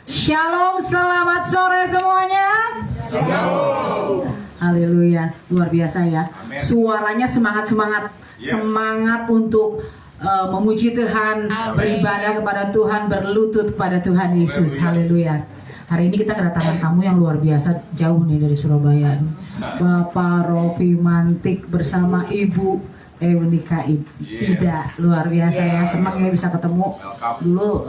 Shalom, selamat sore semuanya. Shalom. Haleluya, luar biasa ya. Amen. Suaranya semangat-semangat, Yes. semangat untuk memuji Tuhan, Amen. beribadah kepada Tuhan, berlutut kepada Tuhan Yesus. Haleluya. Hari ini kita kedatangan tamu yang luar biasa, jauh nih dari Surabaya. Bapak Rofi Mantik bersama Ibu Ewnika Ida. Luar biasa ya, senang ya bisa ketemu. Dulu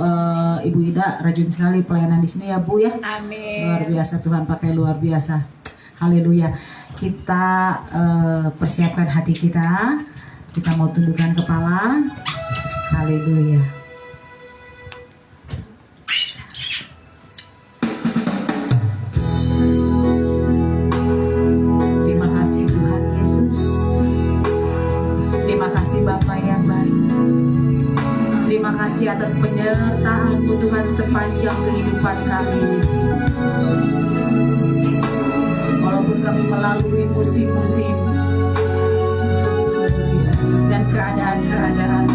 Ibu Ida rajin sekali pelayanan di sini ya Bu ya. Amin. Luar biasa, Tuhan pakai luar biasa. Haleluya. Kita persiapkan hati kita. Kita mau tundukkan kepala. Haleluya. Terima kasih Tuhan Yesus. Terima kasih Bapa yang baik. Terima kasih atas penyertaan-Mu Tuhan sepanjang kehidupan kami Yesus. Walaupun kami melalui musim-musim dan keadaan-keadaan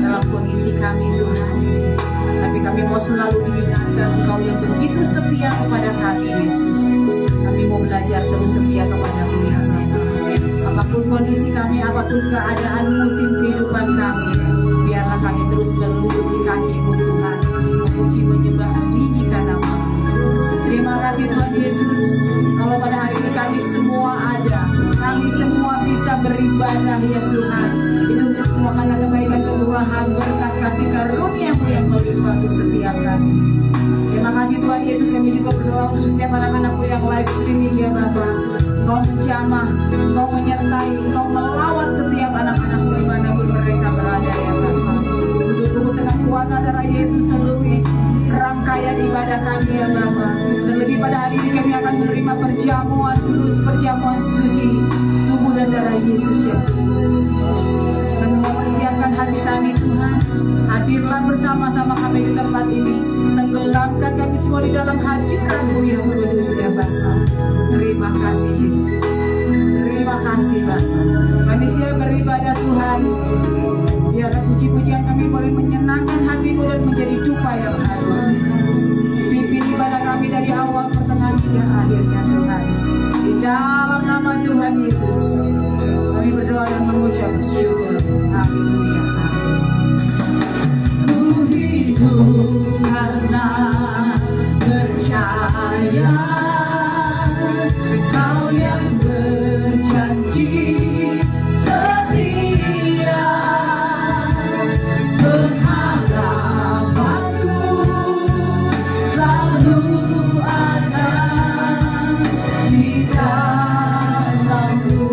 dalam kondisi kami Tuhan, tapi kami mau selalu mengingatkan Engkau yang begitu setia kepada kami Yesus. Kami mau belajar terus setia kepada-Mu ya Bapa. Apapun kondisi kami, apapun keadaan musim kehidupan kami, biarlah kami terus berlutut di kaki-Mu Tuhan, memuji menyembah meninggikan nama-Mu. Terima kasih Tuhan Yesus. Kalau pada hari ini kami semua ada, kami semua bisa beribadah ya Tuhan. Itu untuk semua karena kebaikan, kemurahan, berkat kasih karunia-Mu yang melimpah untuk setiap kami. Terima kasih Tuhan Yesus. Kami juga berdoa untuk setiap anak-anak-Mu yang live streaming ya Bapa. Kau menjamah, Kau menyertai, Kau melawat setiap anak-anak-Mu dimanapun mereka berada ya Bapa. Untuk terus dengan kuasa darah Yesus seluruh rangkaian ibadah kami ya Bapa. Terlebih pada hari ini kami akan menerima perjamuan kudus, perjamuan suci tubuh dan darah Yesus ya kudus. Kami mau mempersiapkan hati kami Tuhan. Hadirlah bersama-sama kami di tempat ini. Tenggelamkan kami semua di dalam hadirat-Mu yang kudus ya Bapa. Terima kasih Yesus. Terima kasih Bapa. Kami siap beribadah Tuhan. Biarlah puji-pujian kami boleh menyenangkan hati-Mu dan menjadi duka yang harum. Pimpin ibadah kami dari awal, pertengahan hingga akhirnya Tuhan. Di dalam nama Tuhan Yesus kami berdoa dan mengucap syukur. Haleluya. Ku hidup karena percaya Kau yang berjanji setia. Pengharapanku selalu ada di dalam-Mu.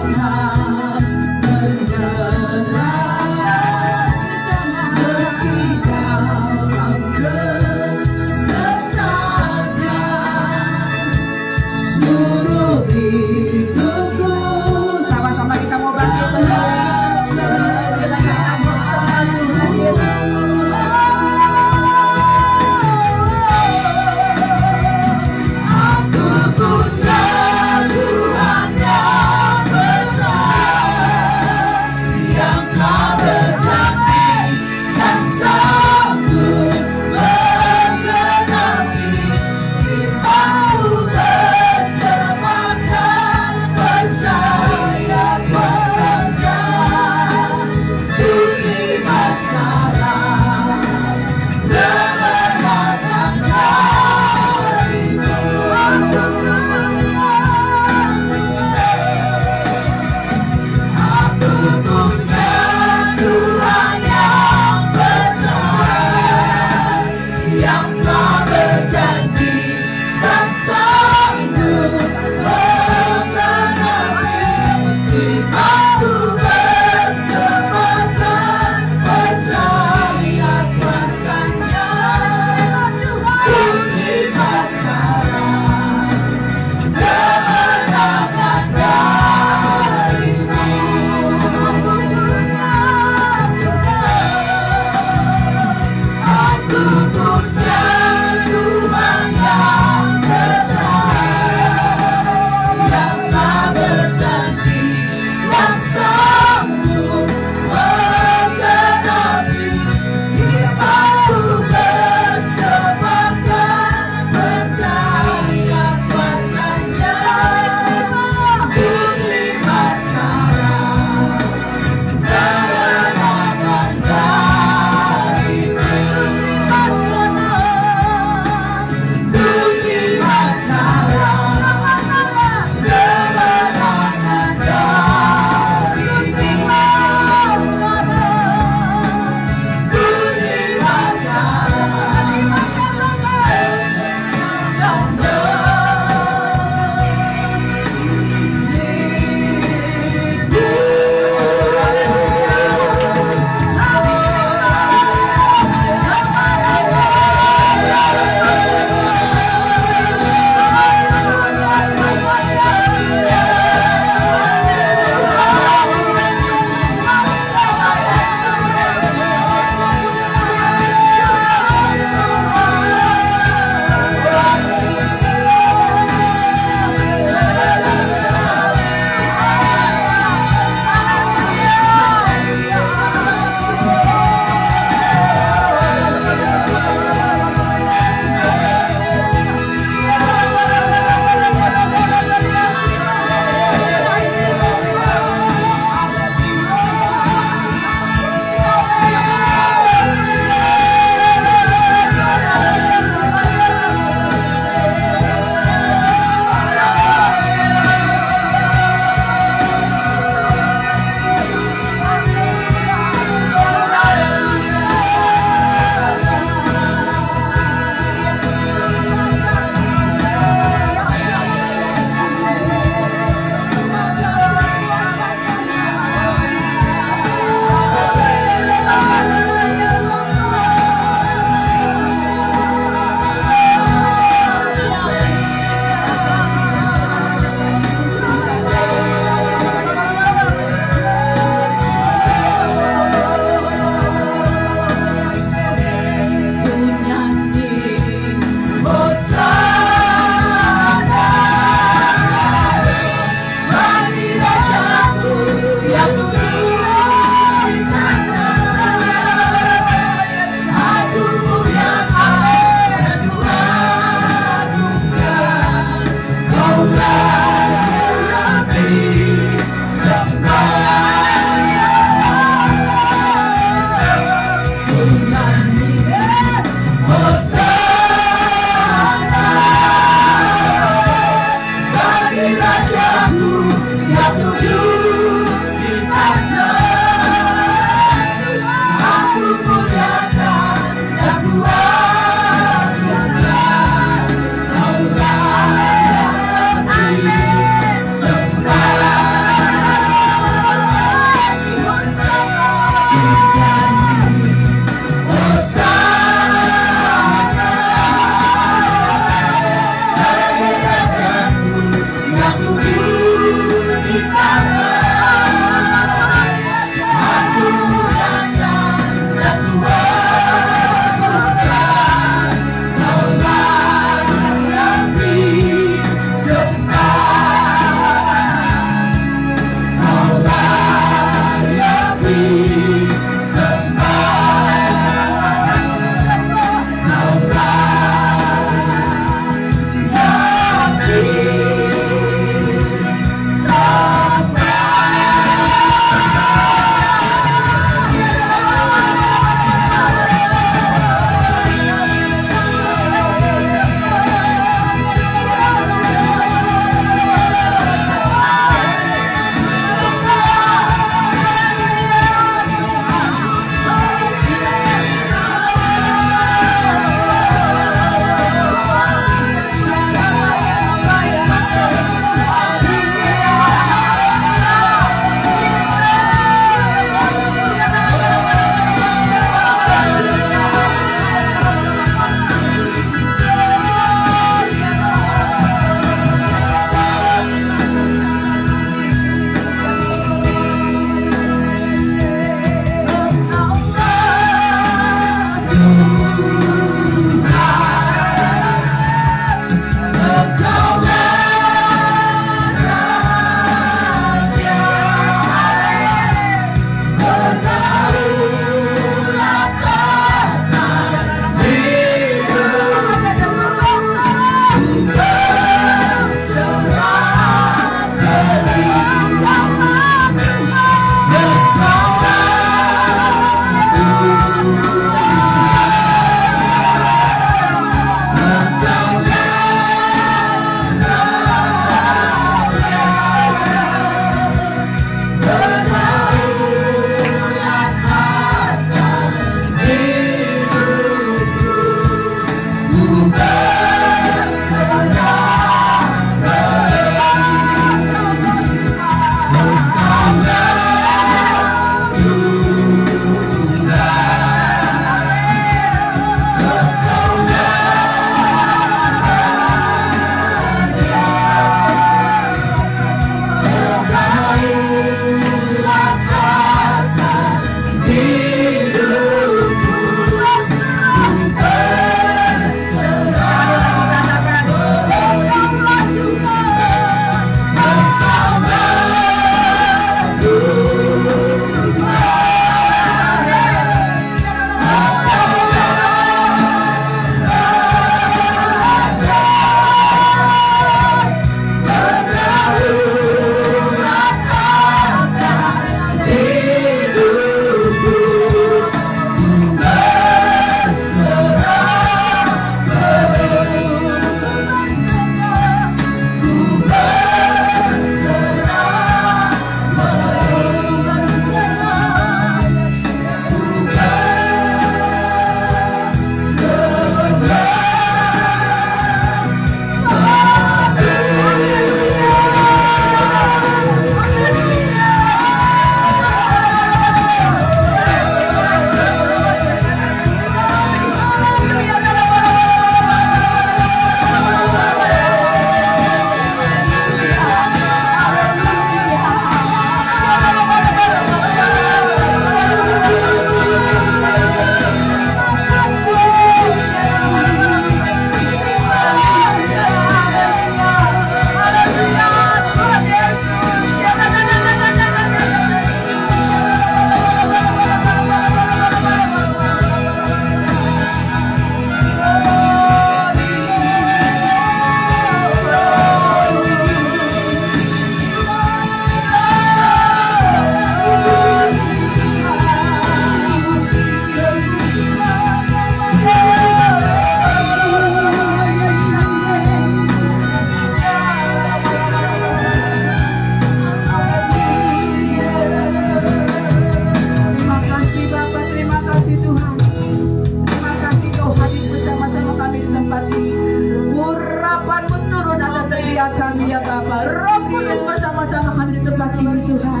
pagi ini Tuhan.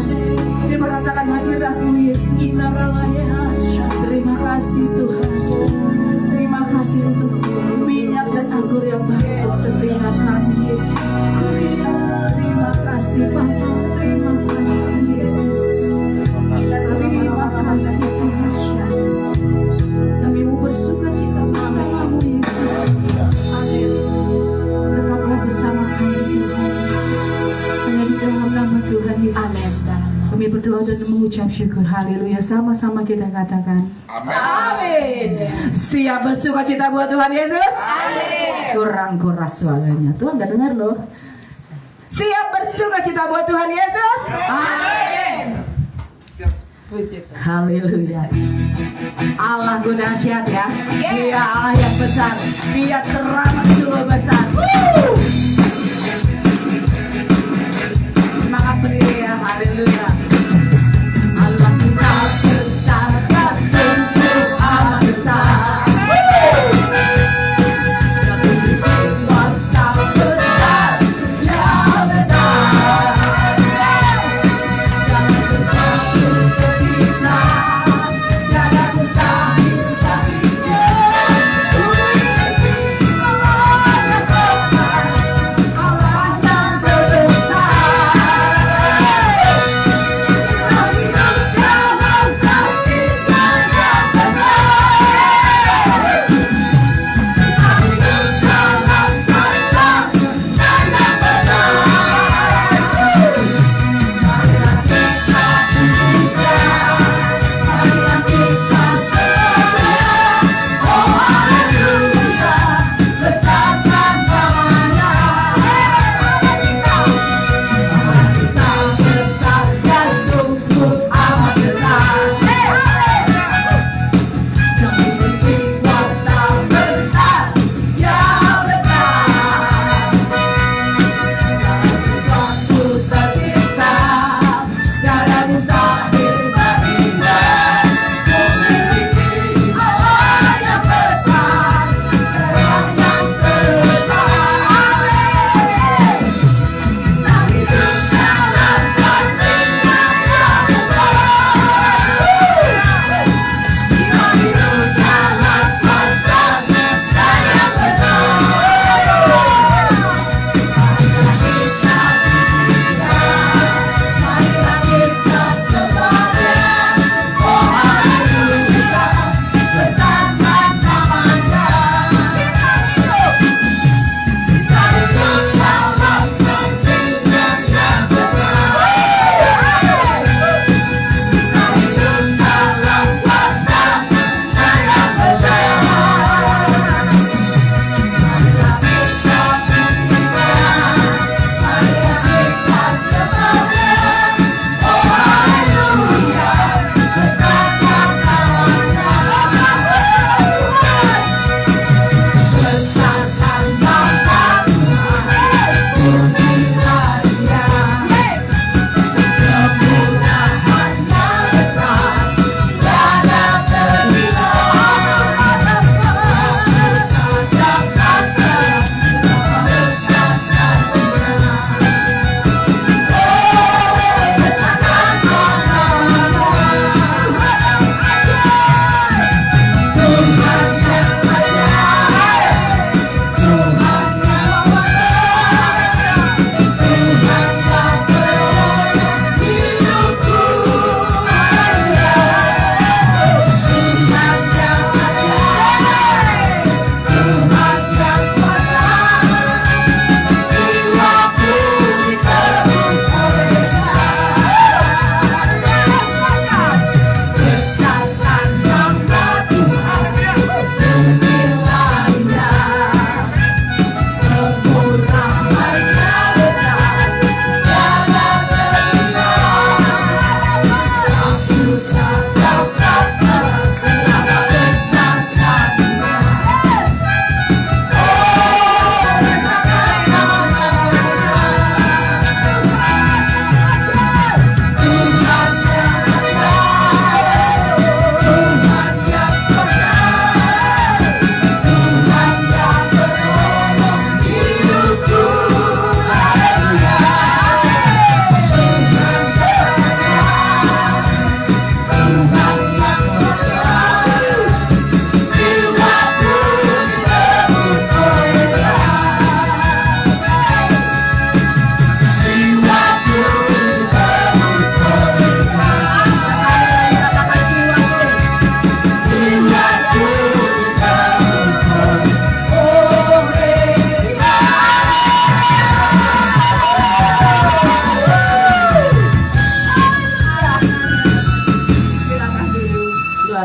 Kami merasakan hadirat-Mu Yesus. Terima kasih Tuhan. Terima kasih untuk minyak dan anggur yang baik untuk setiap kami Yesus. Terima kasih Bapa. Terima kasih Yesus. Terima kasih Tuhan. Kami mau bersuka cita bersama-Mu Yesus. Amin. Tetaplah bersama kami Tuhan. Hanya di dalam nama Tuhan Yesus. Amin. Kami berdoa dan mengucap syukur. Haleluya. Sama-sama kita katakan. Amin. Siap bersuka cita buat Tuhan Yesus? Amin. Kurang keras suaranya. Tuhan gak dengar loh. Siap bersuka cita buat Tuhan Yesus? Amin. Haleluya. Allah dahsyat ya. Dia Allah yang besar. Dia teramat sungguh besar. Semangat berdiri ya. Haleluya. Allah kita besar, sungguh amat besar. Kuasa besar, Dia besar. Jangan besar untuk kita, jangan besar untuk kita.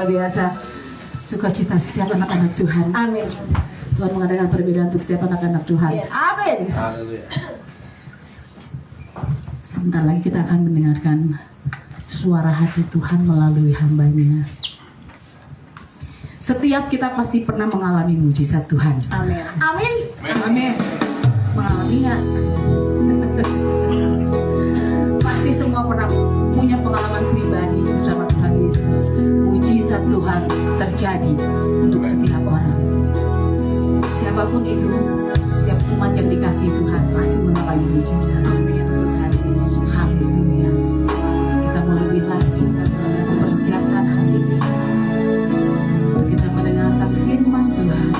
luar biasa. Sukacita setiap anak-anak Tuhan. Amin. Tuhan mengadakan perbedaan untuk setiap anak-anak Tuhan. Yes. Amin. Haleluya. Sebentar lagi kita akan mendengarkan suara hati Tuhan melalui hamba-Nya. Setiap kita pasti pernah mengalami mujizat Tuhan. Amin. Amin. Amin. Mengalaminya. Pasti semua pernah punya pengalaman pribadi bersama Tuhan Yesus. Mujizat Tuhan terjadi untuk setiap orang. Siapapun itu, setiap umat yang dikasihi Tuhan pasti mengalami mujizat. Amin. Tuhan Yesus. Haleluya. Kita mau lebih lagi mempersiapkan hati kita untuk kita mendengarkan firman Tuhan.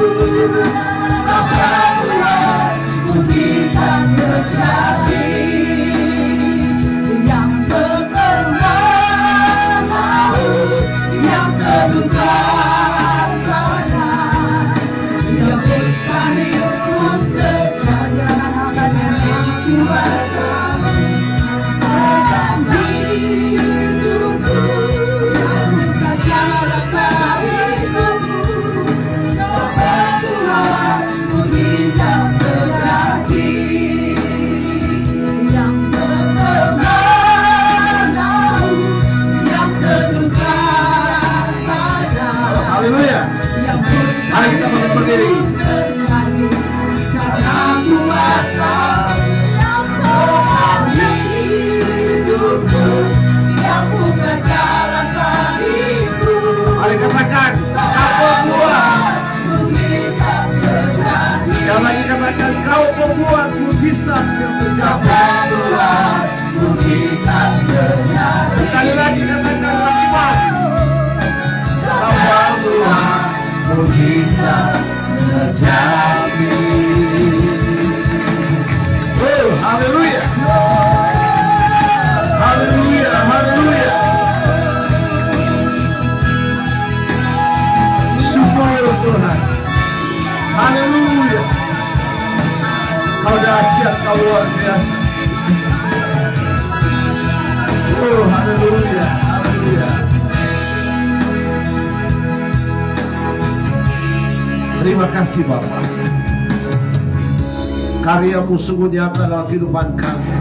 Ku mujizat terjadi. Oh, haleluya. Haleluya, haleluya. Syukur Tuhan. Haleluya. Kau dahsyat, kau luar biasa. Oh, haleluya, haleluya. Terima kasih Bapa. Karyamu sungguh nyata dalam kehidupan kami.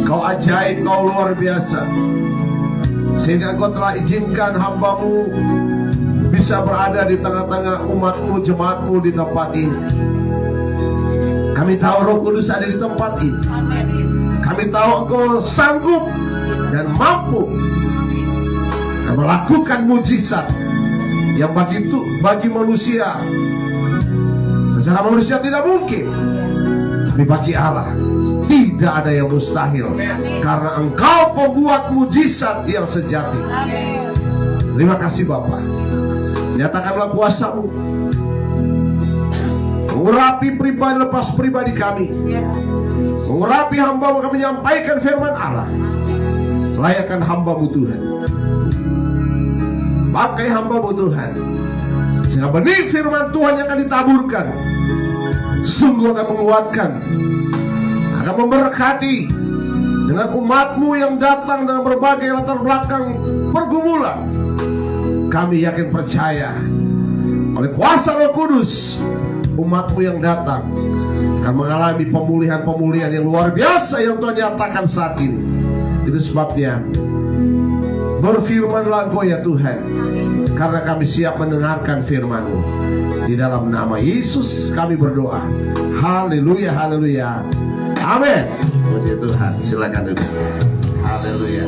Kau ajaib, kau luar biasa. Sehingga Engkau telah izinkan hamba-Mu bisa berada di tengah-tengah umat-Mu, jemaat-Mu di tempat ini. Kami tahu Roh Kudus ada di tempat ini. Kami tahu Engkau sanggup dan mampu melakukan mujizat yang bagi manusia secara manusia tidak mungkin, tapi bagi Allah tidak ada yang mustahil, karena Engkau pembuat mujizat yang sejati. Terima kasih Bapa. Nyatakanlah kuasa-Mu, mengurapi pribadi lepas pribadi kami, mengurapi hamba-Mu, kami menyampaikan firman Allah. Layakan hamba-Mu Tuhan, pakai hamba-Mu Tuhan, sehingga benih firman Tuhan yang akan ditaburkan sungguh akan menguatkan, akan memberkati dengan umat-Mu yang datang dengan berbagai latar belakang pergumulan. Kami yakin percaya oleh kuasa Roh Kudus, umat-Mu yang datang akan mengalami pemulihan-pemulihan yang luar biasa yang Tuhan nyatakan saat ini. Itu sebabnya berfirmanlah Engkau ya Tuhan, karena kami siap mendengarkan firman-Mu. Di dalam nama Yesus kami berdoa. Haleluya, haleluya, amin. Puji Tuhan. Silakan duduk. Haleluya.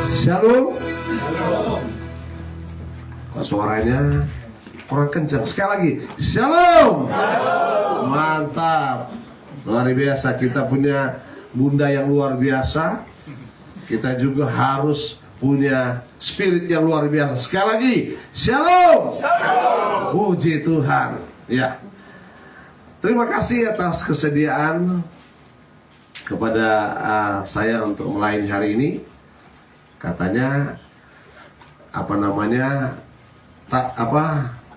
Shalom. Kok suaranya kurang kencang? Sekali lagi, shalom. Mantap. Luar biasa, kita punya bunda yang luar biasa. Kita juga harus punya spirit yang luar biasa. Sekali lagi, shalom. Shalom. Puji Tuhan. Ya. Terima kasih atas kesediaan kepada saya untuk melayani hari ini. Katanya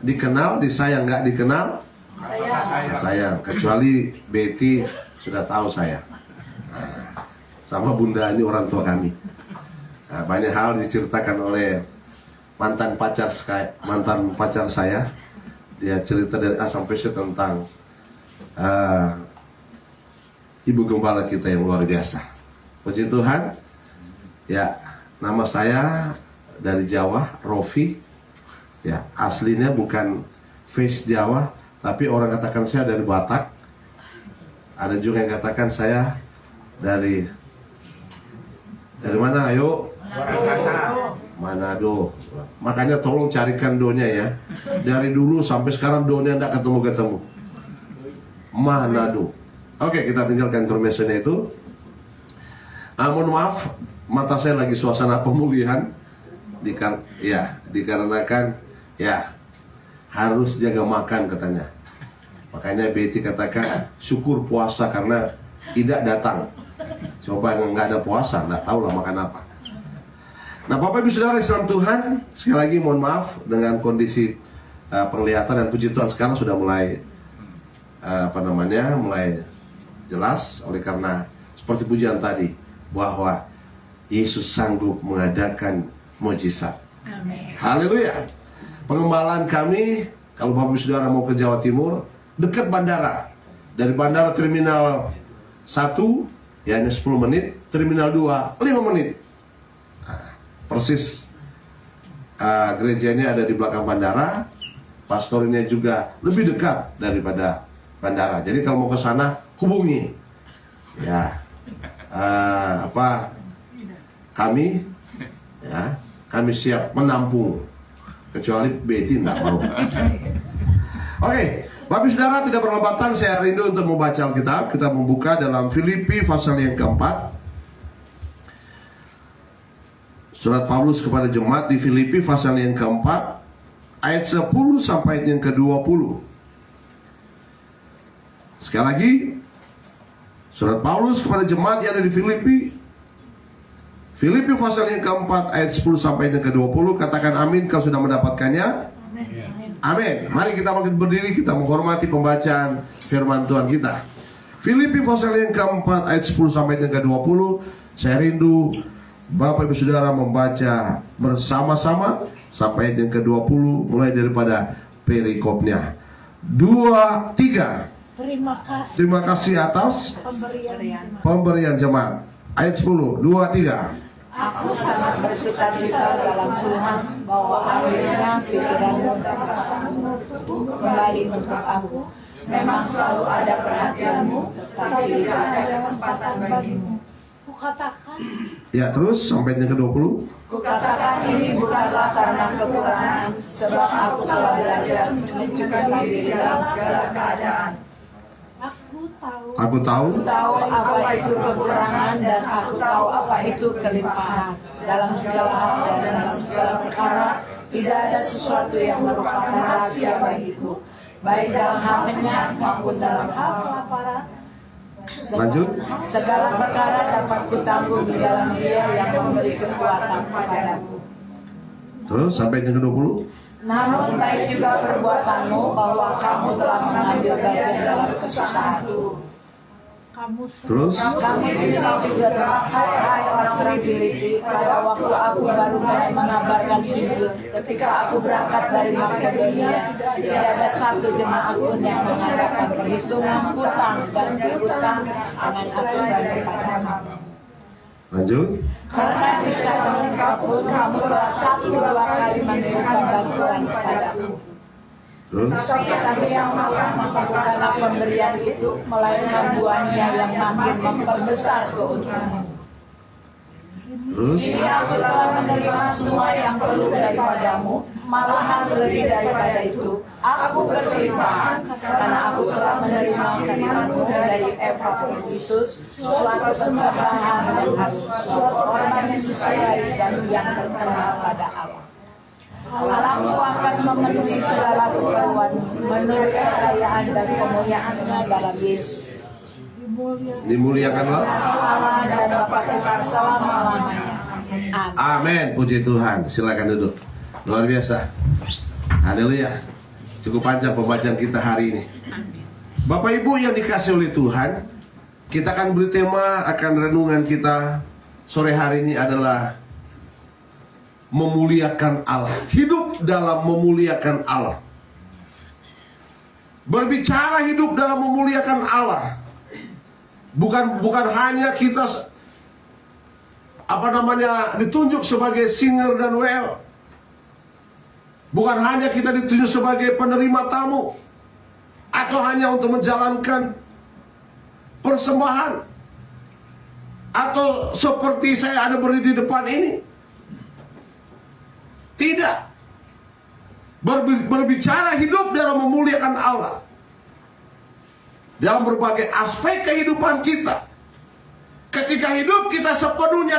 dikenal, disayang, nggak dikenal sayang. Kecuali Betty sudah tahu saya. Sama Bunda ini orang tua kami. Banyak hal diceritakan oleh mantan pacar saya. Dia cerita dari A sampai Z tentang ibu gembala kita yang luar biasa. Puji Tuhan. Ya, nama saya dari Jawa, Rofi. Ya, aslinya bukan face Jawa, tapi orang katakan saya dari Batak. Ada juga yang katakan saya dari mana? Ayo. Manado. Makanya tolong carikan donya ya. Dari dulu sampai sekarang donya tidak ketemu. Manado. Oke, kita tinggalkan intermezzonya itu. Mohon maaf, mata saya lagi suasana pemulihan. Dikarenakan harus jaga makan katanya. Makanya Betty katakan syukur puasa karena tidak datang. Coba nggak ada puasa, nggak tahu lah makan apa. Nah, Bapak Ibu Saudara Islam Tuhan, sekali lagi mohon maaf dengan kondisi penglihatan, dan puji Tuhan sekarang sudah mulai mulai jelas, oleh karena seperti pujian tadi bahwa Yesus sanggup mengadakan mujizat. Amin. Haleluya. Pengembalaan kami, kalau Bapak Ibu Saudara mau ke Jawa Timur, dekat bandara. Dari bandara terminal 1 ya hanya 10 menit, terminal 2 5 menit. Persis gerejanya ada di belakang bandara, pastornya juga lebih dekat daripada bandara. Jadi kalau mau ke sana hubungi. Ya. Kami siap menampung, kecuali Betty tidak mau. Oke, Bapak Saudara, tidak berlambatan saya rindu untuk membaca Alkitab. Kita membuka dalam Filipi pasal yang keempat. Surat Paulus kepada jemaat di Filipi pasal yang keempat ayat 10 sampai yang ke-20. Sekali lagi, surat Paulus kepada jemaat yang ada di Filipi pasal yang keempat ayat 10 sampai yang ke-20. Katakan amin kalau sudah mendapatkannya. Amin. Mari kita bangkit berdiri, kita menghormati pembacaan firman Tuhan kita. Filipi pasal yang keempat ayat 10 sampai yang ke-20. Saya rindu Bapak Ibu Saudara membaca bersama-sama sampai ayat yang ke-20, mulai daripada perikopnya. 2, 3. Terima kasih atas pemberian jemaat. Ayat 10, 2, 3. Aku sangat bersukacita dalam Tuhan bahwa akhirnya pikiranmu dan rasamu kembali untuk aku. Memang selalu ada perhatianmu, tetapi tidak ada kesempatan bagimu. Kukatakan. Ya, terus sampai yang ke-20. Kukatakan ini bukanlah karena kekurangan, sebab aku telah belajar menunjukkan diri dalam segala keadaan. Aku tahu apa itu kekurangan dan aku tahu apa itu kelimpahan. Dalam segala hal dan dalam segala perkara tidak ada sesuatu yang merupakan rahasia bagiku, baik dalam hal kenyang maupun dalam hal kelaparan. Lanjut. Segala perkara dapat kutanggung di dalam Dia yang memberi kekuatan padaku. Terus sampai yang ke-20. Namun baik juga perbuatanmu bahwa kamu telah mengambil bagian dalam kesusahanku. Terus Kamu sendiri juga, hai orang Filipi, pada waktu aku baru mulai mengabarkan Injil, ketika aku berangkat dari Makedonia, tidak ada satu jemaat pun yang mengadakan perhitungan hutang dan berhutang dengan aku daripada kamu. lanjut. Karena di saat pun kamu telah 1-2 kali memberikan bantuan kepadaku. Terus Tapi yang bukanlah pemberian itu, melainkan buahnya yang makin memperbesar keuntunganmu. Terus Ini aku telah menerima semua yang perlu daripadamu, malahan lebih daripada itu. Aku berlimpah karena aku telah menerima kirimanmu dari Epafroditus, suatu persembahan yang harus, suatu orang yang disukai dan yang terkenal pada Allah. Allahku akan memenuhi segala keperluan menurut kekayaan dan kemuliaannya dalam Yesus. dimuliakanlah. Allah dan Bapa kita selama-lamanya. Amin. Amin. Puji Tuhan. Silakan duduk. Luar biasa. Haleluya. Cukup panjang pembacaan kita hari ini. Bapak Ibu yang dikasih oleh Tuhan, kita akan beri tema, akan renungan kita sore hari ini adalah memuliakan Allah. Hidup dalam memuliakan Allah. Berbicara hidup dalam memuliakan Allah, bukan hanya kita ditunjuk sebagai singer dan WL. Bukan hanya kita ditunjuk sebagai penerima tamu atau hanya untuk menjalankan persembahan atau seperti saya ada berdiri di depan ini. Tidak. Berbicara hidup dalam memuliakan Allah dalam berbagai aspek kehidupan kita. Ketika hidup kita sepenuhnya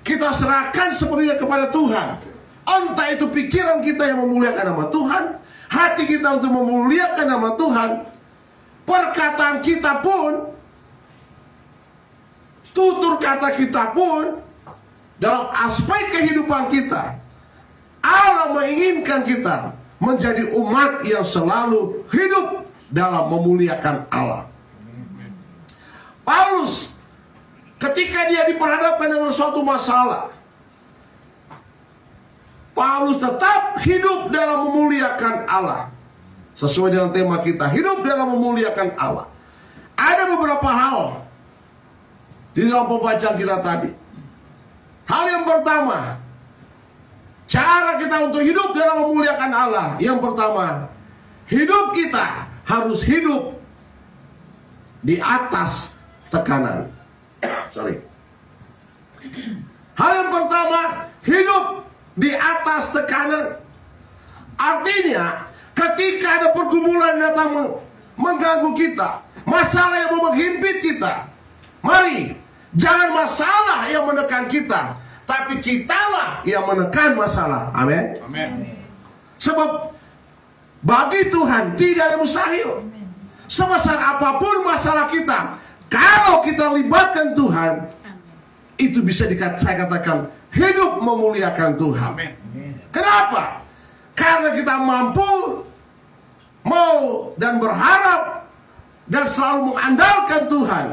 kita serahkan sepenuhnya kepada Tuhan. Entah itu pikiran kita yang memuliakan nama Tuhan, hati kita untuk memuliakan nama Tuhan, perkataan kita pun, tutur kata kita pun, dalam aspek kehidupan kita, Allah menginginkan kita menjadi umat yang selalu hidup dalam memuliakan Allah. Paulus ketika dia diperhadapkan dengan suatu masalah, Paulus tetap hidup dalam memuliakan Allah. Sesuai dengan tema kita, hidup dalam memuliakan Allah. Ada beberapa hal di dalam pembacaan kita tadi. Hal yang pertama, cara kita untuk hidup dalam memuliakan Allah. Yang pertama, hidup kita harus hidup di atas tekanan. Hal yang pertama, hidup di atas tekanan. Artinya, ketika ada pergumulan datang mengganggu kita, masalah yang menghimpit kita, mari jangan masalah yang menekan kita, tapi kitalah yang menekan masalah. Amin. Sebab bagi Tuhan tidak ada mustahil. Sebesar apapun masalah kita, kalau kita libatkan Tuhan, itu bisa saya katakan hidup memuliakan Tuhan. Kenapa? Karena kita mampu, mau dan berharap dan selalu mengandalkan Tuhan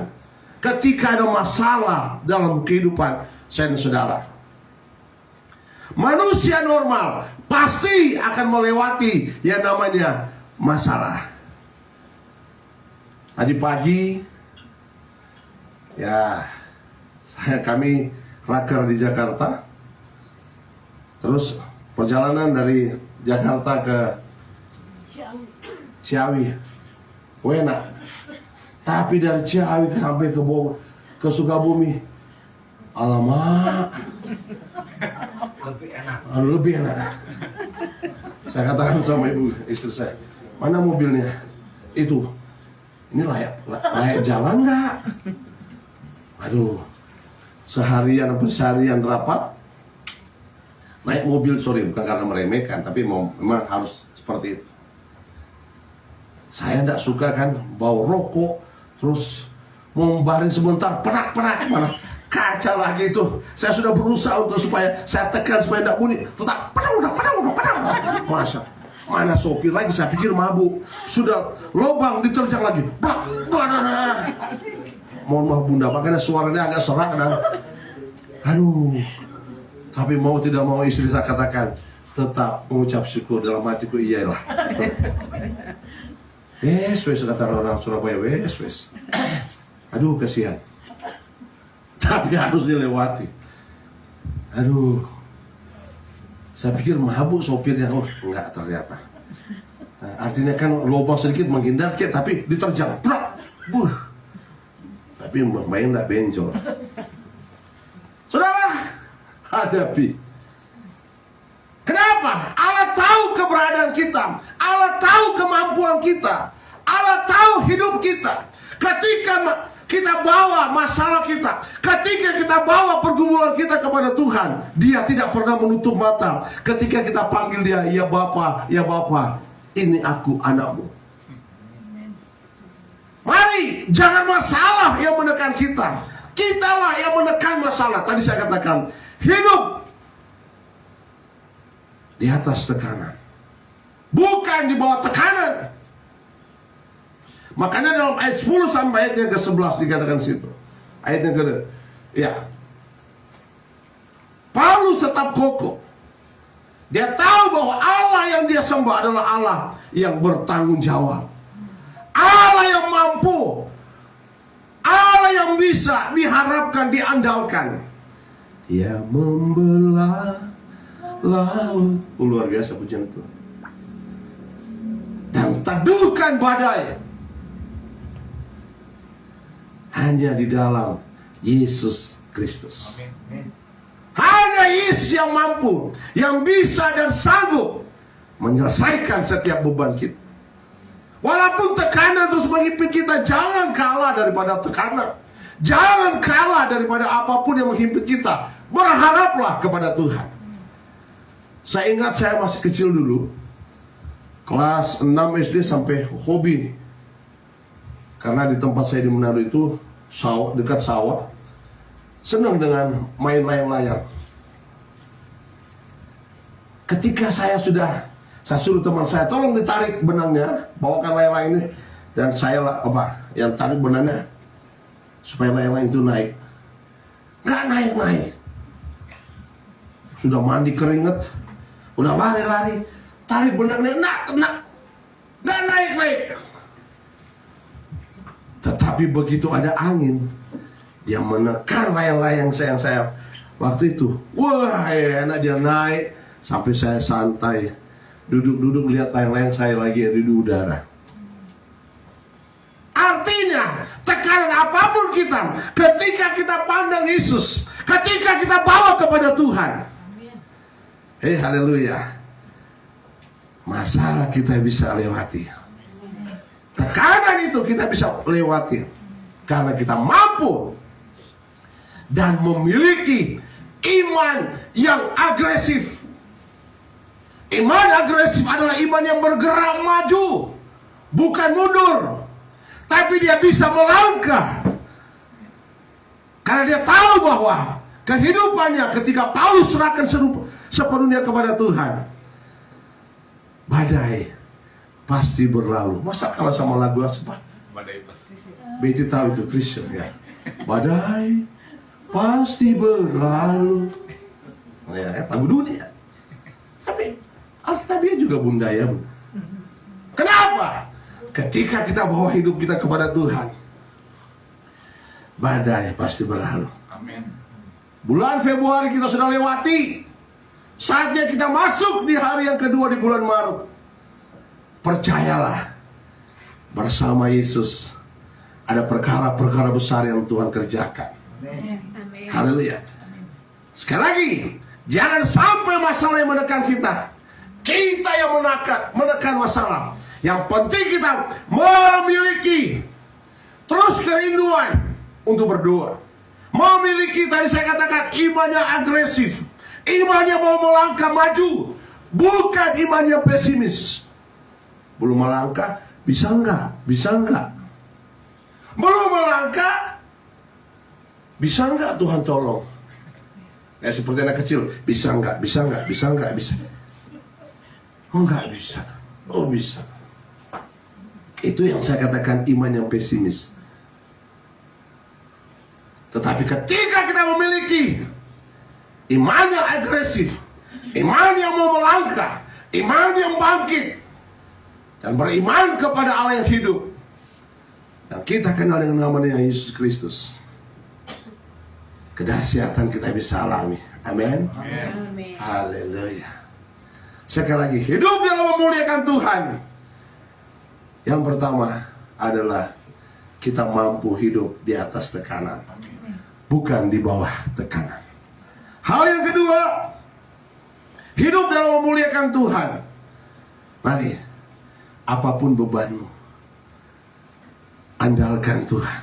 ketika ada masalah dalam kehidupan saya dan saudara. Manusia normal pasti akan melewati yang namanya masalah. Tadi pagi ya kami raker di Jakarta. Terus perjalanan dari Jakarta ke Ciawi enak. Tapi dari Ciawi sampai ke Sukabumi, alamak, lebih enak. Saya katakan sama ibu istri saya, mana mobilnya? Itu, ini layak jalan nggak? Aduh, seharian rapat naik mobil, sorry bukan karena meremehkan, tapi memang harus seperti itu. Saya tidak suka kan bawa rokok, terus mau membaring sebentar, perak mana kaca lagi itu. Saya sudah berusaha untuk supaya saya tekan supaya tidak bunyi, tetap pedang. Masa mana sopir lagi, saya pikir mabuk, sudah lobang diterjang lagi, mohon maaf bunda, makanya suaranya agak serak dan aduh. Tapi mau tidak mau istri saya katakan tetap mengucap syukur dalam hatiku, iyalah. Wes kata orang Surabaya, wes. Aduh kasihan. Tapi harus dilewati. Aduh. Saya pikir mabuk sopirnya, oh enggak ternyata. Nah, artinya kan lubang sedikit menghindar, tapi diterjang. Tapi main enggak benjol. Saudara, hadapi. Kenapa? Allah tahu keberadaan kita, Allah tahu kemampuan kita, Allah tahu hidup kita. Ketika kita bawa masalah kita, ketika kita bawa pergumulan kita kepada Tuhan, Dia tidak pernah menutup mata. Ketika kita panggil Dia, ya Bapa, ini aku anakmu. Mari, jangan masalah yang menekan kita, kitalah yang menekan masalah. Tadi saya katakan, hidup di atas tekanan, bukan di bawah tekanan. Makanya dalam ayat 10 sampai ayatnya ke-11 dikatakan situ. Ayatnya ke ya. Paulus tetap kokoh. Dia tahu bahwa Allah yang dia sembah adalah Allah yang bertanggung jawab, Allah yang mampu, Allah yang bisa diharapkan, diandalkan. Dia membelah laut, luar biasa pujian itu, dan teduhkan badai hanya di dalam Yesus Kristus. Hanya Yesus yang mampu, yang bisa dan sanggup menyelesaikan setiap beban kita. Walaupun tekanan terus menghimpit kita, jangan kalah daripada tekanan, jangan kalah daripada apapun yang menghimpit kita. Berharaplah kepada Tuhan. Saya ingat saya masih kecil dulu, kelas 6 SD sampai hobi. Karena di tempat saya di Manado itu dekat sawah, senang dengan main layang-layang. Ketika saya suruh teman saya, tolong ditarik benangnya, bawakan layang-layang ini, dan saya yang tarik benangnya supaya layang-layang itu naik. Nggak naik. Sudah mandi keringet, udah lari-lari, tarik benangnya, nggak naik. Tetapi begitu ada angin, dia menekan layang-layang saya waktu itu. Wah, enak, dia naik sampai saya santai, duduk lihat layang-layang saya lagi di udara. Artinya, tekanan apapun kita, ketika kita pandang Yesus, ketika kita bawa kepada Tuhan, haleluya, masalah kita bisa lewati. Tekanan itu kita bisa lewati karena kita mampu dan memiliki iman yang agresif. Iman agresif adalah iman yang bergerak maju, bukan mundur. Tapi dia bisa melangkah. Karena dia tahu bahwa kehidupannya ketika Paulus serahkan sepenuhnya kepada Tuhan, badai pasti berlalu. Masa kalah sama lagu apa? Badai pasti. Betty tahu itu Christian ya. Badai pasti berlalu. Oh ya, lagu dunia. Tapi Alkitabiah juga bundaya. Kenapa? Ketika kita bawa hidup kita kepada Tuhan, badai pasti berlalu. Amin. Bulan Februari kita sudah lewati. Saatnya kita masuk di hari yang kedua di bulan Maret. Percayalah, bersama Yesus ada perkara-perkara besar yang Tuhan kerjakan. Haleluya. Sekali lagi, jangan sampai masalah yang menekan kita. Kita yang menekan masalah. Yang penting kita memiliki terus kerinduan untuk berdoa. Memiliki, tadi saya katakan, imannya agresif. Imannya mau melangkah maju, bukan imannya pesimis. Belum melangkah, bisa enggak? Bisa enggak? Belum melangkah, bisa enggak Tuhan tolong? Ya seperti anak kecil, bisa enggak? Bisa enggak? Bisa enggak? Bisa. Oh enggak bisa. Oh bisa. Itu yang saya katakan iman yang pesimis. Tetapi ketika kita memiliki iman yang agresif, iman yang mau melangkah, iman yang bangkit, dan beriman kepada Allah yang hidup, yang kita kenal dengan namanya Yesus Kristus, kedahsyatan kita bisa alami. Amin. Amin. Haleluya. Sekali lagi, hidup dalam memuliakan Tuhan. Yang pertama adalah kita mampu hidup di atas tekanan, bukan di bawah tekanan. Hal yang kedua, hidup dalam memuliakan Tuhan. Mari, apapun bebanmu, andalkan Tuhan.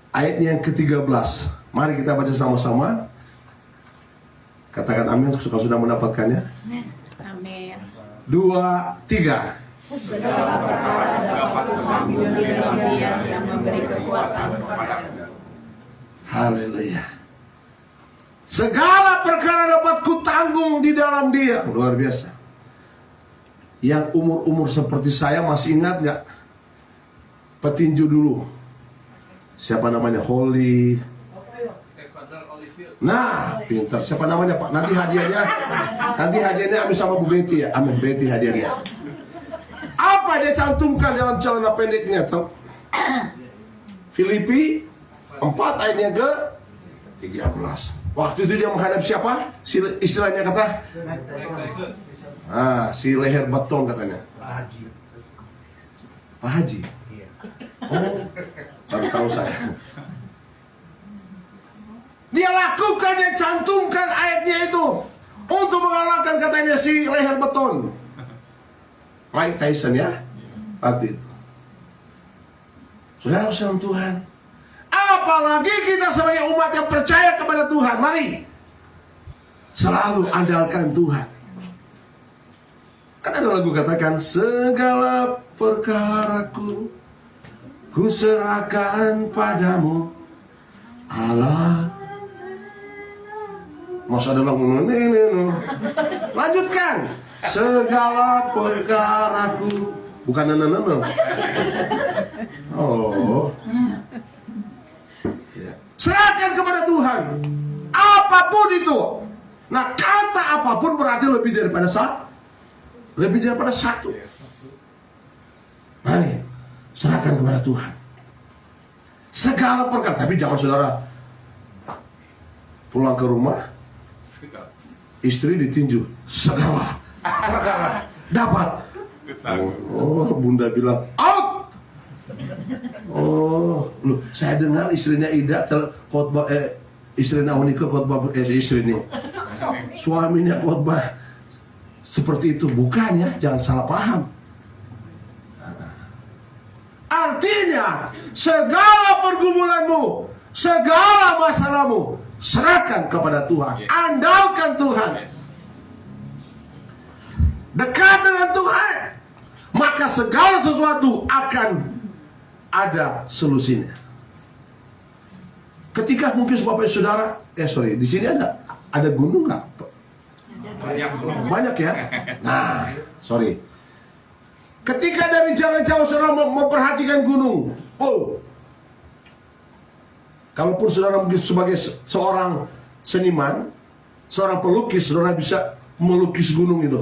Ayatnya yang ke-13, mari kita baca sama-sama. Katakan amin kalau sudah mendapatkannya. Amin. 2, 3. Segala perkara dapat kutanggung di dalam Dia yang memberi kekuatan kepadaku. Haleluya. Segala perkara dapat kutanggung di dalam Dia. Luar biasa. Yang umur-umur seperti saya masih ingat nggak? Petinju dulu. Siapa namanya? Holly. Nah, pintar. Siapa namanya Pak? Nanti hadiahnya ambil sama Bu Betty ya. Amin, Betty hadiahnya. Apa dia cantumkan dalam celana pendeknya? Tahu? Filipi 4 ayatnya ke 13. Waktu itu dia menghadap siapa? Istilahnya kata? Si leher beton katanya. Pak Haji. Oh, baru tahu saya. Dia lakukan, dia cantumkan ayatnya itu untuk mengalahkan katanya si leher beton. Mike Tyson ya, waktu itu. Saudara-saudara Tuhan, apalagi kita sebagai umat yang percaya kepada Tuhan, mari selalu andalkan Tuhan. Kan ada lagu katakan, segala perkaraku ku serahkan padamu, Allah. Masa ada lagu lanjutkan, segala perkaraku, bukan nana. Oh, serahkan kepada Tuhan, apapun itu. Nah, kata apapun berarti lebih daripada satu. Mari serahkan kepada Tuhan segala perkara. Tapi jangan saudara pulang ke rumah, istri ditinju, segala perkara dapat. Oh, bunda bilang out. Oh, lu, saya dengar istrinya Ida khotbah, istrinya Onika khotbah, suaminya khotbah seperti itu. Bukannya, jangan salah paham. Artinya segala pergumulanmu, segala masalahmu, Serahkan kepada Tuhan. Andalkan Tuhan. Dekat dengan Tuhan, maka segala sesuatu akan ada solusinya. Ketika mungkin Bapak Saudara, di sini ada gunung nggak? Banyak ya. Nah, ketika dari jarak jauh saudara memperhatikan gunung, kalaupun saudara mungkin sebagai seorang seniman, seorang pelukis, saudara bisa melukis gunung itu.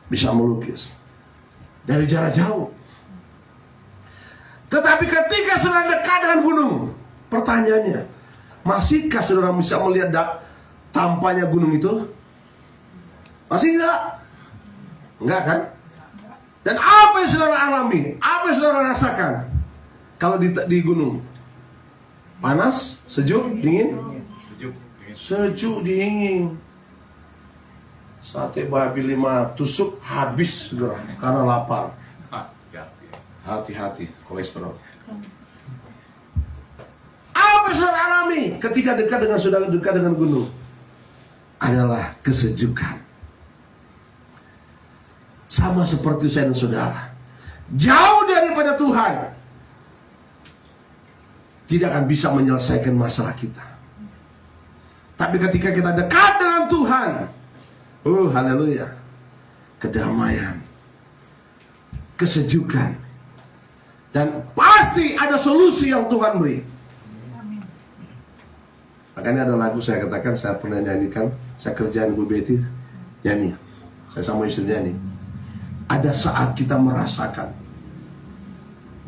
Bisa melukis dari jarak jauh. Tetapi ketika saudara dekat dengan gunung, pertanyaannya, masihkah saudara bisa melihat tampaknya gunung itu? Masih enggak? Enggak kan? Dan apa yang saudara alami? Apa yang saudara rasakan kalau di gunung? Panas, sejuk, dingin? Sejuk, dingin. Sate babi 5 tusuk habis segera karena lapar. Hati-hati kolesterol. Apa yang saudara alami ketika dekat dengan gunung? Adalah kesejukan. Sama seperti saya dan saudara, jauh daripada Tuhan, tidak akan bisa menyelesaikan masalah kita. Tapi ketika kita dekat dengan Tuhan, haleluya, kedamaian, kesejukan, dan pasti ada solusi yang Tuhan beri. Makanya ada lagu saya katakan, saya pernah nyanyikan, saya kerjaan Bu Betty nyanyi, saya sama istri nyanyi. Ada saat kita merasakan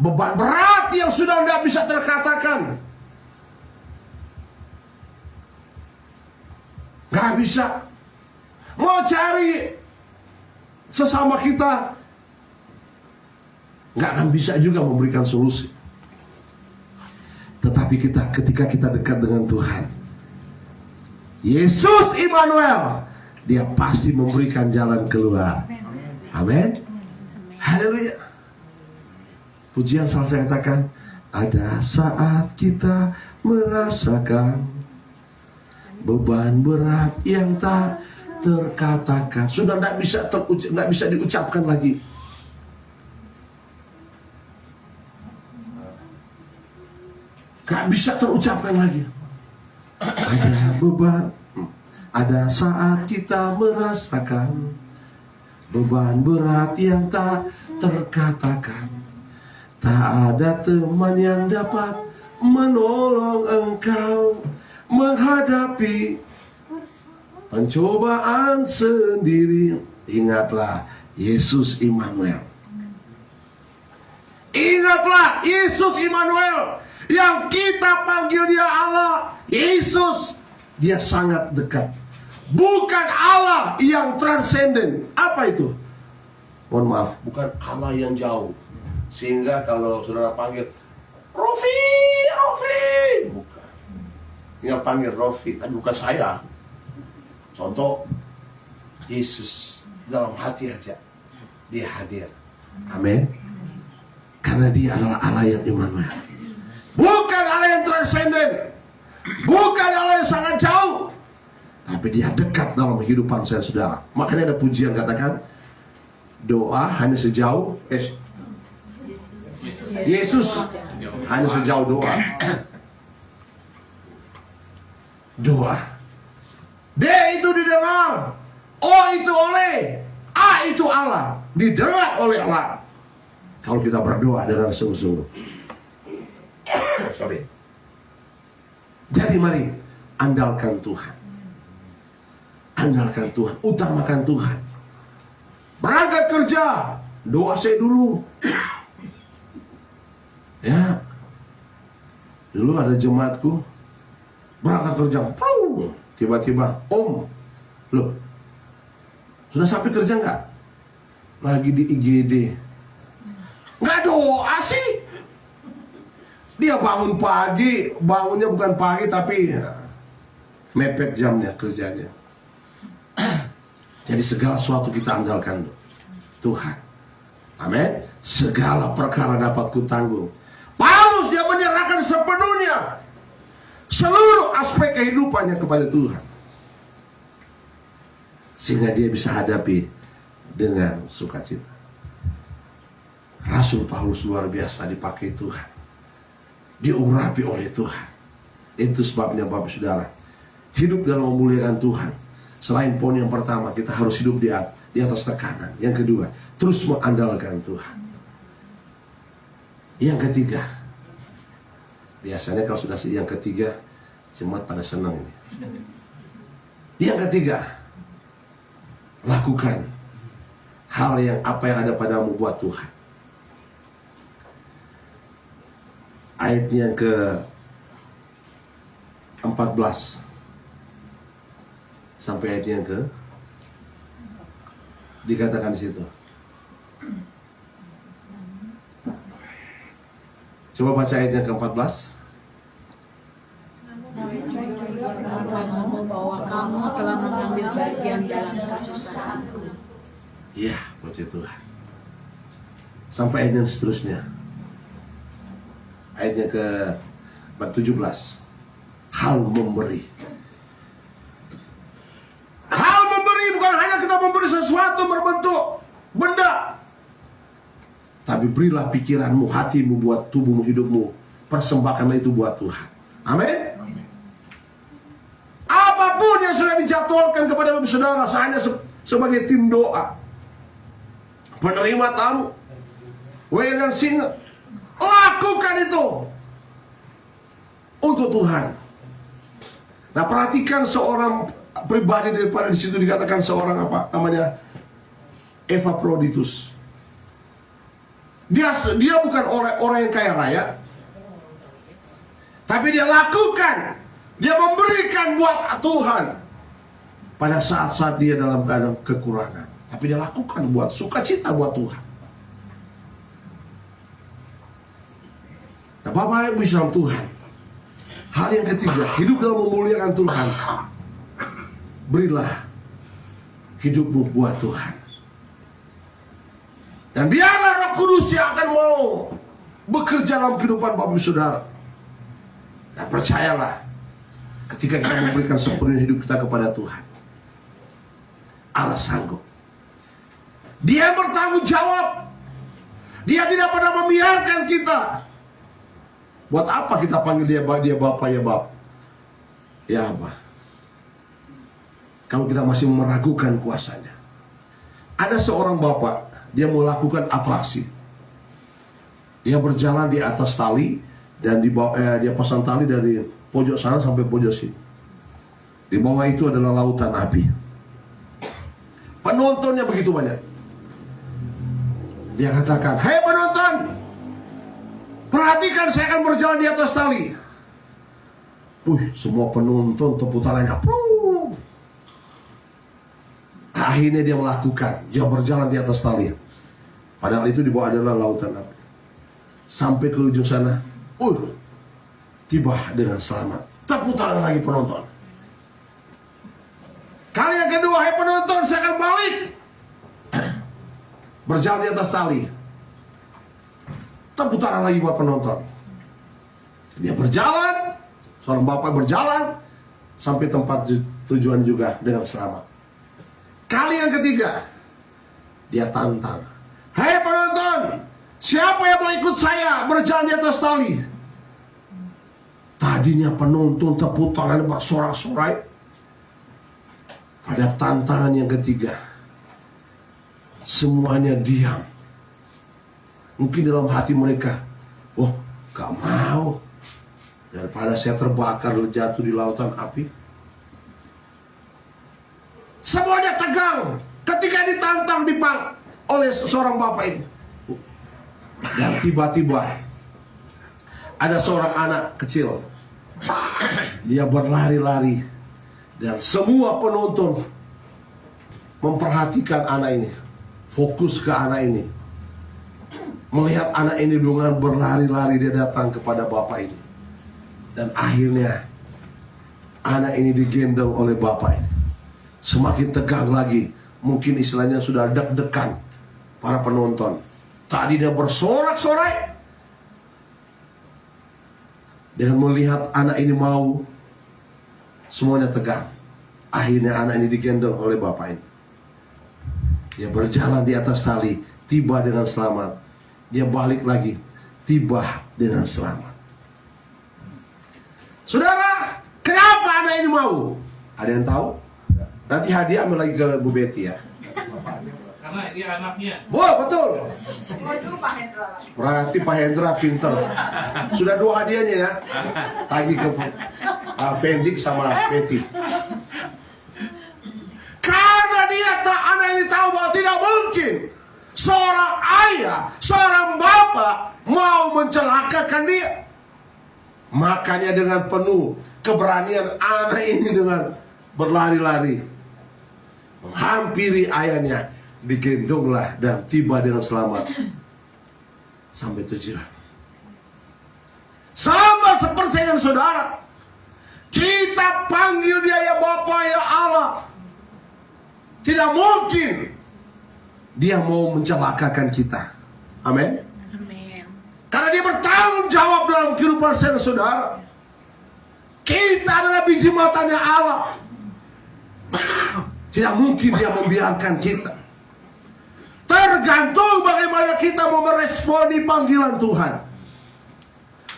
beban berat yang sudah tidak bisa terkatakan, gak bisa. Mau cari sesama kita, gak akan bisa juga memberikan solusi. Tetapi ketika kita dekat dengan Tuhan, Yesus Immanuel, Dia pasti memberikan jalan keluar. Amin. Haleluya. Pujian selalu saya katakan, ada saat kita merasakan beban berat yang tak terkatakan, sudah tidak bisa diucapkan lagi. Gak bisa terucapkan lagi. Ada beban, ada saat kita merasakan beban berat yang tak terkatakan. Tak ada teman yang dapat menolong engkau menghadapi pencobaan sendiri. Ingatlah Yesus Immanuel. Ingatlah Yesus Immanuel, yang kita panggil Dia Allah. Yesus, Dia sangat dekat. Bukan Allah yang transenden. Apa itu? Mohon maaf, bukan Allah yang jauh, sehingga kalau saudara panggil Rofi, bukan. Tinggal panggil Rofi, tapi bukan saya. Contoh, Yesus dalam hati aja, Dia hadir. Amin. Karena Dia adalah Allah yang Immanuel. Bukan Allah yang transenden, bukan Allah yang sangat jauh, tapi Dia dekat dalam kehidupan saya, saudara. Makanya ada pujian katakan, doa hanya sejauh Yesus hanya sejauh doa. Doa D itu didengar, O itu oleh, A itu Allah, didengar oleh Allah kalau kita berdoa dengan sungguh-sungguh. Jadi mari andalkan Tuhan. Andalkan Tuhan, utamakan Tuhan. Berangkat kerja, doa saya dulu. Ya, dulu ada jemaatku berangkat kerja, tiba-tiba, Om, loh, sudah sampai kerja nggak? Lagi di IGD. Nggak doa sih. Dia bangun pagi, bangunnya bukan pagi tapi mepet jamnya kerjanya. Jadi segala sesuatu kita andalkan Tuhan. Amin. Segala perkara dapat kutanggung. Paulus dia menyerahkan sepenuhnya seluruh aspek kehidupannya kepada Tuhan, sehingga dia bisa hadapi dengan sukacita. Rasul Paulus luar biasa dipakai Tuhan, diurapi oleh Tuhan. Itu sebabnya Bapak Saudara, hidup dalam memuliakan Tuhan, selain poin yang pertama, kita harus hidup di atas tekanan. Yang kedua, terus mengandalkan Tuhan. Yang ketiga, biasanya kalau sudah yang ketiga, jemaat pada senang ini. Yang ketiga, lakukan hal yang apa yang ada padamu buat Tuhan. Ayat yang ke-14 sampai ayat yang ke dikatakan di situ. Coba baca ayat yang ke-14. Bahwa kamu telah mengambil bagian dalam kesusahanku. Ya, puji Tuhan. Sampai ayat yang seterusnya. Ayatnya ke-17. Hal memberi. Hal memberi bukan hanya kita memberi sesuatu berbentuk benda, tapi berilah pikiranmu, hatimu, buat tubuhmu, hidupmu. Persembahkanlah itu buat Tuhan. Amin. Apapun yang sudah dijadwalkan kepada Bapak Saudara, saya sebagai tim doa, penerima tamu, wedding singer, lakukan itu untuk Tuhan. Nah, perhatikan seorang pribadi daripada di situ dikatakan seorang apa namanya, Epaphroditus. Dia bukan orang yang kaya raya, tapi dia lakukan, dia memberikan buat Tuhan pada saat-saat dia dalam keadaan kekurangan. Tapi dia lakukan buat sukacita buat Tuhan. Nah, Bapak Ibu Islam Tuhan, hal yang ketiga, hidup dalam memuliakan Tuhan. Berilah hidupmu buat Tuhan. Dan biarlah Roh Kudus yang akan mau bekerja dalam kehidupan Bapak Ibu Saudara. Dan percayalah, ketika kita memberikan sepenuhnya hidup kita kepada Tuhan, Allah sanggup. Dia bertanggung jawab. Dia tidak pernah membiarkan kita. Buat apa kita panggil dia Bapak ya Bapak? Ya Abah. Kalau kita masih meragukan kuasanya. Ada seorang bapak, dia melakukan atraksi. Dia berjalan di atas tali dan dia pasang tali dari pojok sana sampai pojok sini. Di bawah itu adalah lautan api. Penontonnya begitu banyak. Dia katakan, "Hei penonton, perhatikan, saya akan berjalan di atas tali." Semua penonton tepuk tangannya. Akhirnya dia melakukan, dia berjalan di atas tali. Padahal itu di bawah adalah lautan api. Sampai ke ujung sana, tiba dengan selamat. Tepuk tangan lagi penonton. Kali yang kedua, "Hai penonton, saya akan balik." Berjalan di atas tali. Tepuk tangan lagi buat penonton. Dia berjalan, seorang bapak berjalan sampai tempat tujuan juga dengan selamat. Kali yang ketiga, dia tantang, "Hei penonton, siapa yang mau ikut saya berjalan di atas tali?" Tadinya penonton tepuk tangan bersorak-sorai. Pada tantangan yang ketiga, semuanya diam. Mungkin dalam hati mereka, gak mau. Daripada saya terbakar jatuh di lautan api. Semuanya tegang ketika ditantang oleh seorang bapak ini. Dan tiba-tiba ada seorang anak kecil. Dia berlari-lari. Dan semua penonton memperhatikan anak ini. Fokus ke anak ini. Melihat anak ini dengan berlari-lari, dia datang kepada bapak ini. Dan akhirnya anak ini digendong oleh bapak ini. Semakin tegang lagi. Mungkin istilahnya sudah deg-degan para penonton. Tadinya bersorak-sorai, Dengan melihat anak ini mau, semuanya tegang. Akhirnya anak ini digendong oleh bapak ini. Dia berjalan di atas tali, tiba dengan selamat. Dia balik lagi, tiba dengan selamat. Saudara, kenapa anak ini mau? Ada yang tahu? Nanti hadiah ambil lagi ke Bu Betty ya. Karena dia anaknya. Wah, betul. Berarti Pak Hendra pinter. Sudah 2 hadiahnya ya. Tagih ke Fendik sama Betty. Karena anak ini tahu bahwa tidak mungkin seorang ayah, seorang bapak mau mencelakakan dia. Makanya dengan penuh keberanian anak ini dengan berlari-lari menghampiri ayahnya, digendonglah dan tiba dengan selamat sampai tujuan. Sama seperti dengan saudara, kita panggil dia ya Bapa ya Allah, tidak mungkin dia mau mencelakakan kita. Amin. Karena dia bertanggung jawab dalam kehidupan saya dan saudara. Kita adalah biji matanya Allah. Tidak mungkin dia membiarkan kita. Tergantung bagaimana kita mau meresponi panggilan Tuhan.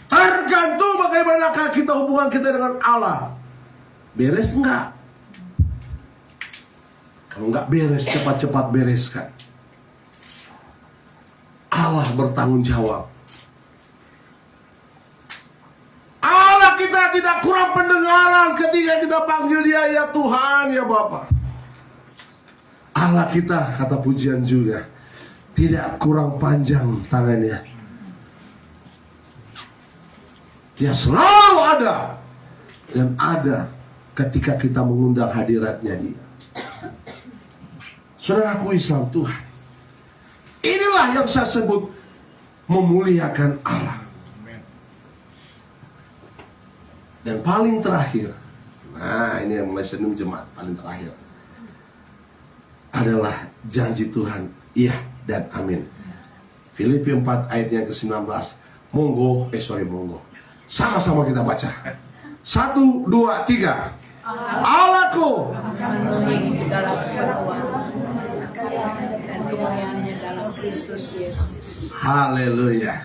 Tergantung bagaimana kita hubungan kita dengan Allah. Beres enggak? Kalau enggak beres, cepat-cepat bereskan. Allah bertanggung jawab. Allah kita tidak kurang pendengaran ketika kita panggil dia ya Tuhan ya Bapa. Allah kita, kata pujian juga, tidak kurang panjang tangannya. Dia selalu ada dan ada ketika kita mengundang hadiratnya dia. Saudaraku Islam Tuhan, inilah yang saya sebut memuliakan Allah. Dan paling terakhir, nah ini yang mulai senum jemaat paling terakhir, adalah janji Tuhan, iya dan amin. Filipi 4 ayat yang ke-19. Monggo. Sama-sama kita baca. 1, 2, 3. Allahku memenuhi segala keperluan dan kemuliaannya dalam Kristus Yesus. Haleluya.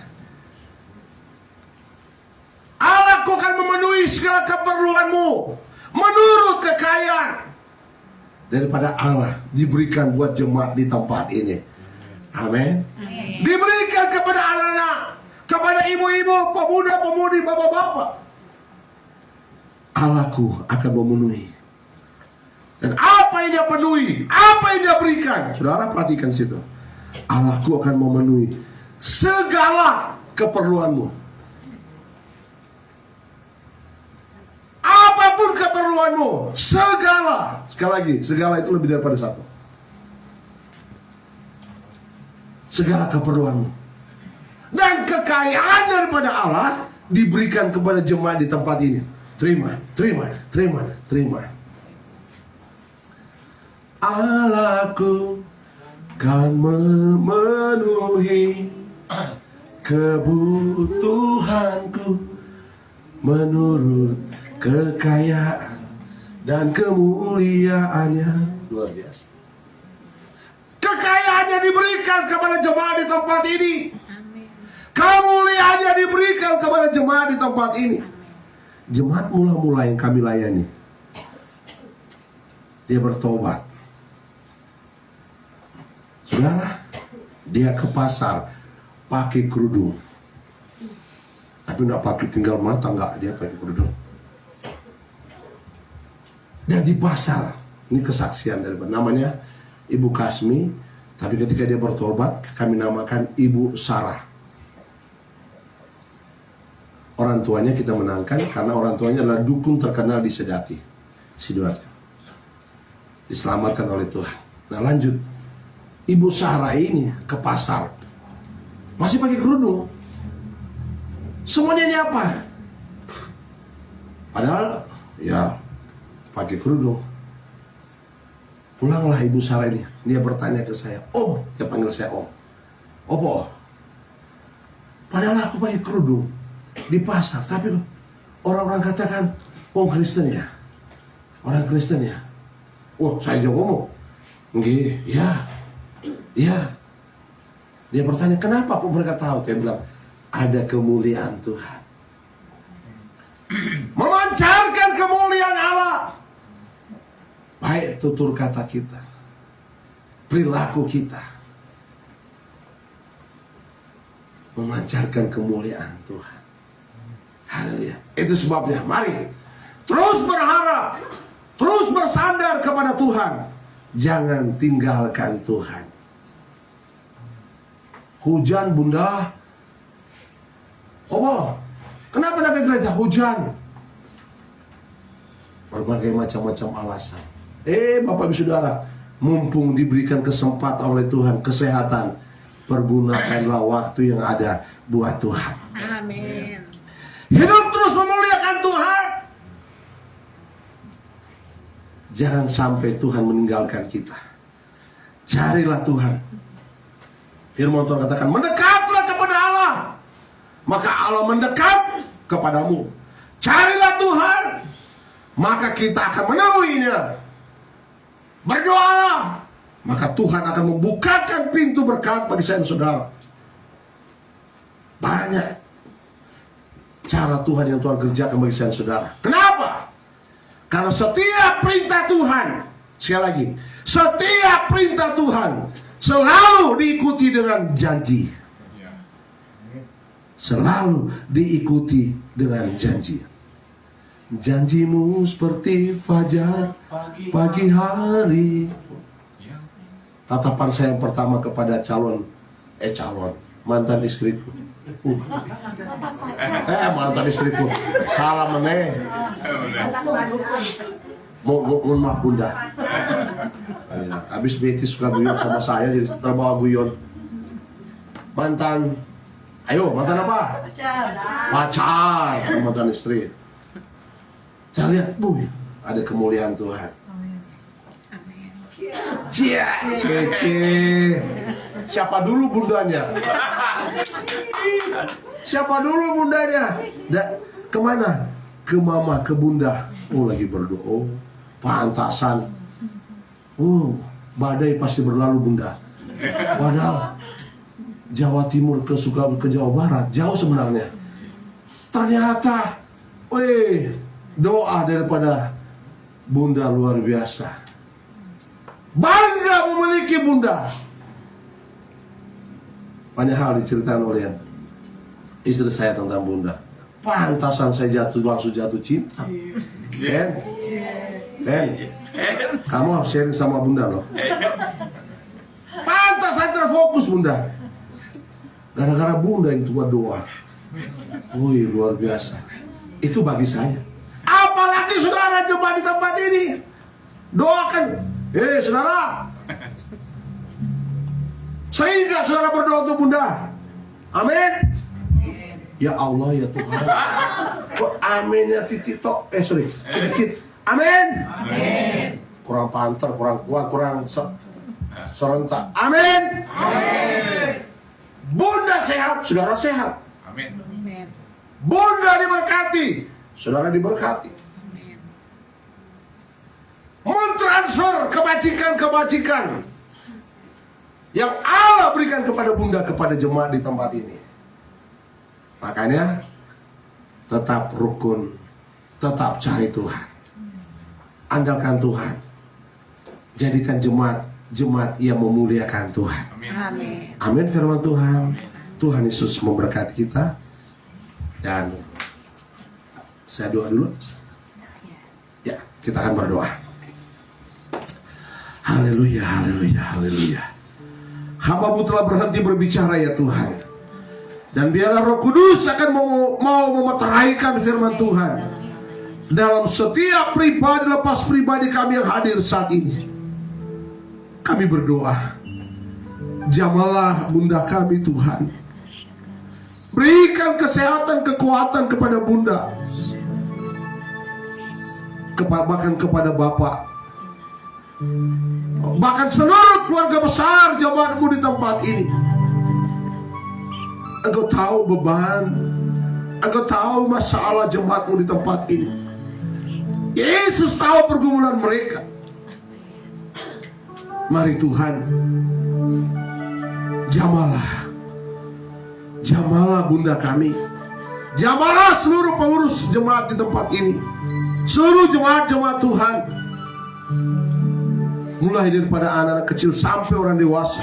Allahku akan memenuhi segala keperluanmu menurut kekayaan daripada Allah diberikan buat jemaat di tempat ini. Amin. Diberikan kepada anak-anak, kepada ibu-ibu, pemuda-pemudi, bapak-bapak. Allahku akan memenuhi. Dan apa yang dia penuhi, apa yang dia berikan, saudara perhatikan situ. Allahku akan memenuhi segala keperluanmu. Apapun keperluanmu, segala. Sekali lagi, segala itu lebih daripada satu. Segala keperluanmu. Dan kekayaan daripada Allah diberikan kepada jemaat di tempat ini. Terima. Allahku kan memenuhi kebutuhanku menurut kekayaan dan kemuliaannya. Luar biasa. Kekayaannya diberikan kepada jemaat di tempat ini. Kemuliaannya diberikan kepada jemaat di tempat ini. Jemaat mula-mula yang kami layani, dia bertobat. Saudara, dia ke pasar pakai kerudung. Tapi enggak pakai tinggal mata, enggak, dia pakai kerudung. Dan di pasar, ini kesaksian dari namanya Ibu Kasmi, tapi ketika dia bertobat, kami namakan Ibu Sarah. Orang tuanya kita menangkan karena orang tuanya adalah dukun terkenal di Sedati, Sidoarjo. Diselamatkan oleh Tuhan. Nah lanjut, Ibu Sarah ini ke pasar, masih pakai kerudung. Semuanya ini apa? Padahal ya pakai kerudung. Pulanglah Ibu Sarah ini, dia bertanya ke saya, Om, dia panggil saya Om. Opo, padahal aku pakai kerudung di pasar, tapi Orang-orang katakan, oh Kristen ya, orang Kristen ya. Oh, saya juga ngomong, nggih, ya. Dia bertanya, kenapa kok mereka tahu? Saya bilang, ada kemuliaan Tuhan. Memancarkan kemuliaan Allah. Baik tutur kata kita, perilaku kita, memancarkan kemuliaan Tuhan. Haleluya. Itu sebabnya, mari terus berharap, terus bersandar kepada Tuhan. Jangan tinggalkan Tuhan. Hujan bunda. Oh, kenapa nak ke gereja? Hujan. Berbagai macam-macam alasan. Bapak Ibu Saudara, mumpung diberikan kesempatan oleh Tuhan, kesehatan, pergunakanlah waktu yang ada buat Tuhan. Amin. Hidup terus memuliakan Tuhan. Jangan sampai Tuhan meninggalkan kita. Carilah Tuhan. Firman Tuhan katakan, mendekatlah kepada Allah, maka Allah mendekat kepadamu. Carilah Tuhan, maka kita akan menemuinya. Berdoalah, maka Tuhan akan membukakan pintu berkat bagi saya dan saudara. Banyak cara Tuhan yang Tuhan kerjakan bagi saya dan saudara. Kenapa? Karena setiap perintah Tuhan, sekali lagi, setiap perintah Tuhan selalu diikuti dengan janji. Selalu diikuti dengan janji. Janjimu seperti fajar pagi hari. Tatapan saya yang pertama kepada mantan istriku. Mantan istriku. Salah meneh. Mohon maaf bunda. Habis Betty suka guyon sama saya, jadi terbawa guyon. Mantan apa? Pacar. Mantan istri. Saya lihat, ada kemuliaan Tuhan. Siapa dulu bundanya? Kemana? Ke mama, ke bunda. Lagi berdoa. Pantasan. Badai pasti berlalu bunda. Padahal Jawa Timur ke Jawa Barat jauh sebenarnya. Ternyata, doa daripada bunda luar biasa. Bangga memiliki bunda. Banyak hal diceritakan oleh istri saya tentang bunda. Pantasan saya langsung jatuh cinta. Kamu harus sharing sama bunda loh. Pantasan terfokus bunda. Gara-gara bunda yang buat doa. Luar biasa. Itu bagi saya. Apalagi saudara jemaat di tempat ini. Doakan. Saudara. Sehingga saudara berdoa untuk bunda. Amin. Ya Allah ya Tuhan. Kok aminnya titik sedikit. Amin. Kurang panter, kurang kuat, kurang serentak. Amin. Bunda sehat, saudara sehat. Amin. Bunda diberkati, saudara diberkati. Mentransfer kebajikan yang Allah berikan kepada bunda, kepada jemaat di tempat ini. Makanya tetap rukun, tetap cari Tuhan, andalkan Tuhan, jadikan jemaat yang memuliakan Tuhan. Amin. Amin firman Tuhan. Tuhan Yesus memberkati kita. Dan saya doa dulu. Ya, kita akan berdoa. Haleluya, haleluya, haleluya. Hamba-Mu telah berhenti berbicara ya Tuhan. Dan biarlah Roh Kudus akan mau memeteraikan firman Tuhan dalam setiap pribadi lepas pribadi kami yang hadir saat ini. Kami berdoa, jamalah bunda kami Tuhan. Berikan kesehatan, kekuatan kepada bunda, bahkan kepada bapak, bahkan seluruh keluarga besar jemaat-Mu di tempat ini. Engkau tahu beban, Engkau tahu masalah jemaatmu di tempat ini. Yesus tahu pergumulan mereka. Mari Tuhan, jamalah bunda kami, jamalah seluruh pengurus jemaat di tempat ini, seluruh jemaat-jemaat Tuhan, mulai daripada anak-anak kecil sampai orang dewasa.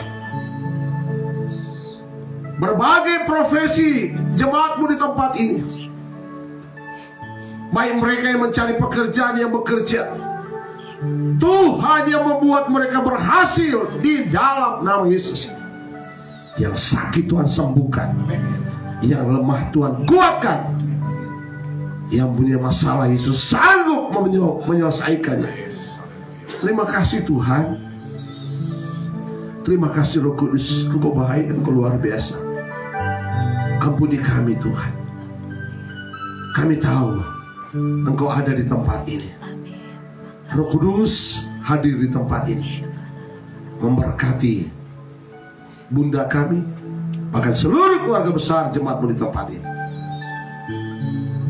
Berbagai profesi jemaatmu di tempat ini, baik mereka yang mencari pekerjaan, yang bekerja, Tuhan yang membuat mereka berhasil di dalam nama Yesus. Yang sakit Tuhan sembuhkan, yang lemah Tuhan kuatkan, yang punya masalah Yesus sanggup menyelesaikannya. Terima kasih Tuhan. Terima kasih Roh Kudus. Engkau baik, Engkau luar biasa. Ampuni kami Tuhan. Kami tahu Engkau ada di tempat ini. Roh Kudus hadir di tempat ini, memberkati bunda kami, bahkan seluruh keluarga besar jemaatmu di tempat ini.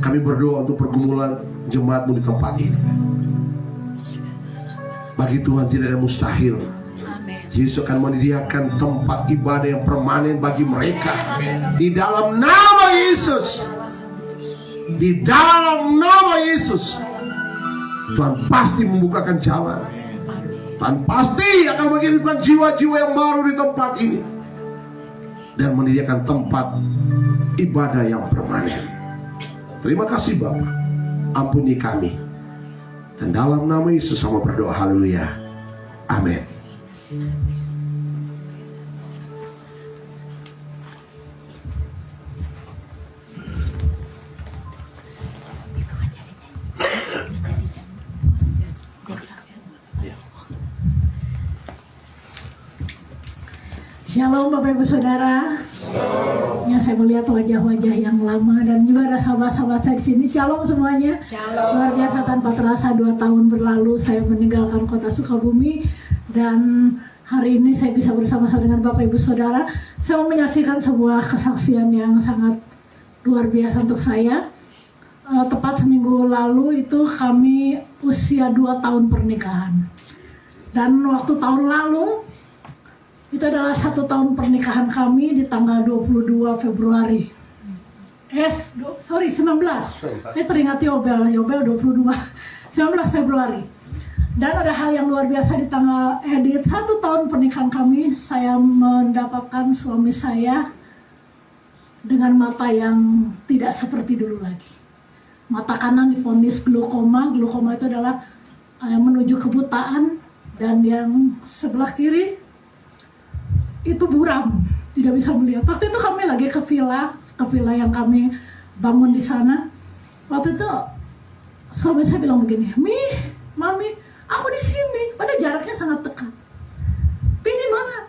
Kami berdoa untuk pergumulan jemaatmu di tempat ini. Bagi Tuhan tidak ada mustahil. Yesus akan menyediakan tempat ibadah yang permanen bagi mereka. Di dalam nama Yesus, di dalam nama Yesus, Tuhan pasti membukakan jalan. Tuhan pasti akan mengirimkan jiwa-jiwa yang baru di tempat ini dan menyediakan tempat ibadah yang permanen. Terima kasih Bapa, ampuni kami. Dan dalam nama Yesus sama berdoa, haleluya, amin. Shalom Bapak Ibu Saudara. Ya, saya melihat wajah-wajah yang lama dan juga ada sahabat-sahabat saya di sini. Shalom semuanya. Shalom. Luar biasa, tanpa terasa 2 tahun berlalu saya meninggalkan kota Sukabumi, dan hari ini saya bisa bersama-sama dengan Bapak Ibu Saudara. Saya mau menyaksikan sebuah kesaksian yang sangat luar biasa untuk saya. Tepat seminggu lalu itu kami usia 2 tahun pernikahan. Dan waktu tahun lalu itu adalah 1 tahun pernikahan kami di tanggal 22 Februari. 19. Teringat Yobel 22. 19 Februari. Dan ada hal yang luar biasa di 1 tahun pernikahan kami, saya mendapatkan suami saya dengan mata yang tidak seperti dulu lagi. Mata kanan divonis glaukoma. Glaukoma itu adalah yang menuju kebutaan, dan yang sebelah kiri itu buram, tidak bisa melihat. Waktu itu kami lagi ke villa yang kami bangun di sana. Waktu itu suami saya bilang begini, Mami, aku di sini. Pada jaraknya sangat dekat. Pi di mana?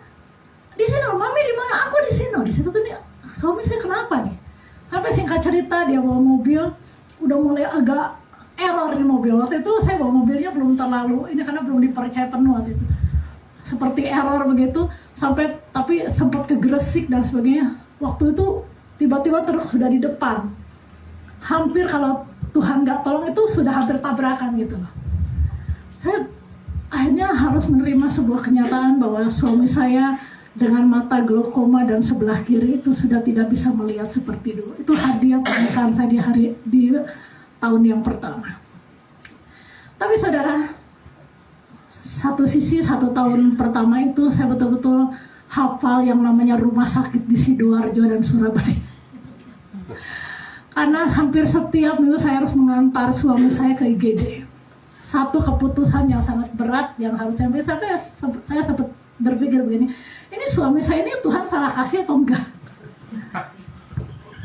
Di sini. Mami di mana? Aku di sini. Di situ kan suami saya kenapa nih? Sampai singkat cerita dia bawa mobil, udah mulai agak error di mobil. Waktu itu saya bawa mobilnya belum terlalu ini karena belum dipercaya penuh waktu itu. Seperti error begitu, sampai tapi sempat ke Gresik dan sebagainya. Waktu itu tiba-tiba terus sudah di depan. Hampir kalau Tuhan nggak tolong itu sudah hampir tabrakan gitu loh. Saya akhirnya harus menerima sebuah kenyataan bahwa suami saya dengan mata glaukoma dan sebelah kiri itu sudah tidak bisa melihat seperti dulu. Itu hadiah pernikahan saya di tahun yang pertama. Tapi saudara, satu sisi 1 tahun pertama itu saya betul-betul hafal yang namanya rumah sakit di Sidoarjo dan Surabaya. Karena hampir setiap minggu saya harus mengantar suami saya ke IGD. Satu keputusan yang sangat berat yang harus saya ambil. Saya sempat berpikir begini, ini suami saya ini Tuhan salah kasih atau enggak?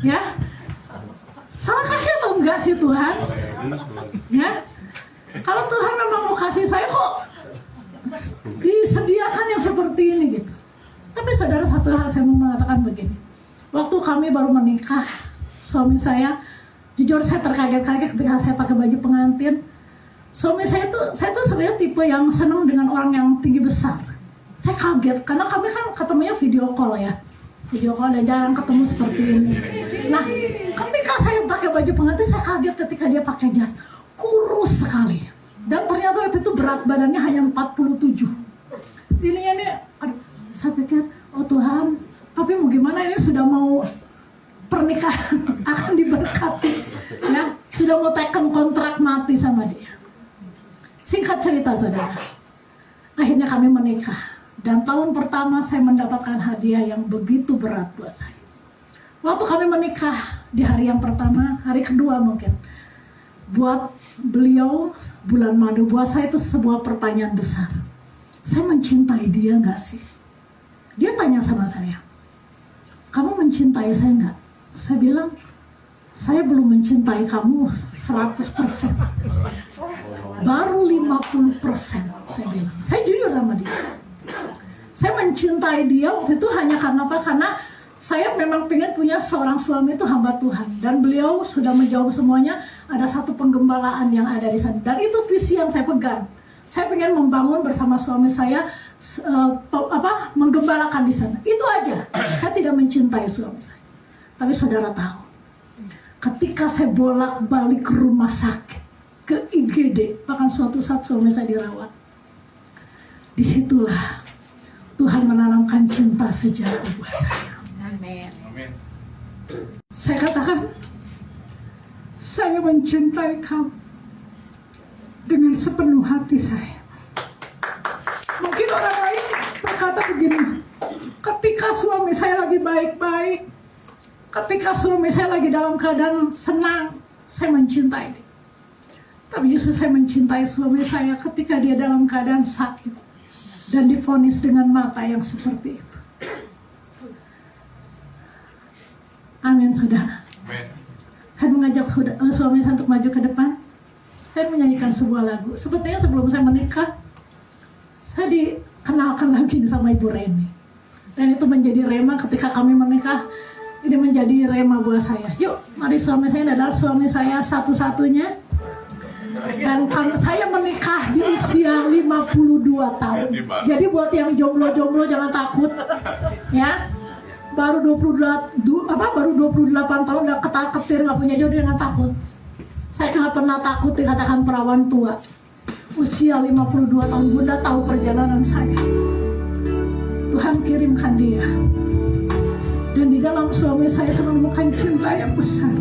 Ya, salah kasih atau enggak sih Tuhan? Ya, kalau Tuhan memang mau kasih saya kok disediakan yang seperti ini gitu. Tapi saudara, satu hal saya mau mengatakan begini. Waktu kami baru menikah, suami saya, jujur saya terkaget-kaget ketika saya pakai baju pengantin. Suami saya tuh sebenarnya tipe yang senang dengan orang yang tinggi besar. Saya kaget karena kami kan ketemunya video call ya. Video call dan jarang ketemu seperti ini. Nah, ketika saya pakai baju pengantin, saya kaget ketika dia pakai jas. Kurus sekali. Dan ternyata waktu itu berat badannya hanya 47. Ininya nih, aduh, saya pikir, oh Tuhan, tapi mau gimana, ini sudah mau pernikahan akan diberkati, ya, sudah mau teken kontrak mati sama dia. Singkat cerita saudara, akhirnya kami menikah, dan tahun pertama saya mendapatkan hadiah yang begitu berat buat saya. Waktu kami menikah di hari yang pertama, hari kedua mungkin, buat beliau bulan madu, buat saya itu sebuah pertanyaan besar. Saya mencintai dia nggak sih? Dia tanya sama saya, kamu mencintai saya nggak? Saya bilang, saya belum mencintai kamu 100%. Baru 50%, saya bilang. Saya jujur sama dia. Saya mencintai dia waktu itu hanya karena apa? Karena saya memang pengen punya seorang suami itu hamba Tuhan. Dan beliau sudah menjawab semuanya, ada satu penggembalaan yang ada di sana. Dan itu visi yang saya pegang. Saya pengen membangun bersama suami saya, menggembalakan di sana. Itu aja. Saya tidak mencintai suami saya. Tapi saudara tahu, ketika saya bolak-balik ke rumah sakit, ke IGD, bahkan suatu saat suami saya dirawat, disitulah Tuhan menanamkan cinta sejati buat saya. Amin. Amin. Saya katakan, saya mencintai kamu dengan sepenuh hati saya. Mungkin orang lain berkata begini, ketika suami saya lagi baik-baik, ketika suami saya lagi dalam keadaan senang, saya mencintai dia. Tapi justru saya mencintai suami saya ketika dia dalam keadaan sakit dan divonis dengan mata yang seperti itu. Amin, saudara. Amin. Saya mengajak suami saya untuk maju ke depan. Saya menyanyikan sebuah lagu. Sebetulnya sebelum saya menikah, saya dikenalkan lagi sama Ibu Reni. Dan itu menjadi rema ketika kami menikah. Ini menjadi rema buat saya. Yuk, mari, suami saya adalah suami saya satu-satunya. Dan saya menikah di usia 52 tahun. Jadi buat yang jomblo-jomblo jangan takut. Ya. Baru 28 tahun udah ketar-ketir, nggak punya jodoh, jangan takut. Saya nggak pernah takut dikatakan perawan tua. Usia 52 tahun, Bunda tahu perjalanan saya. Tuhan kirimkan dia. Dan di dalam suami saya menemukan cinta yang besar.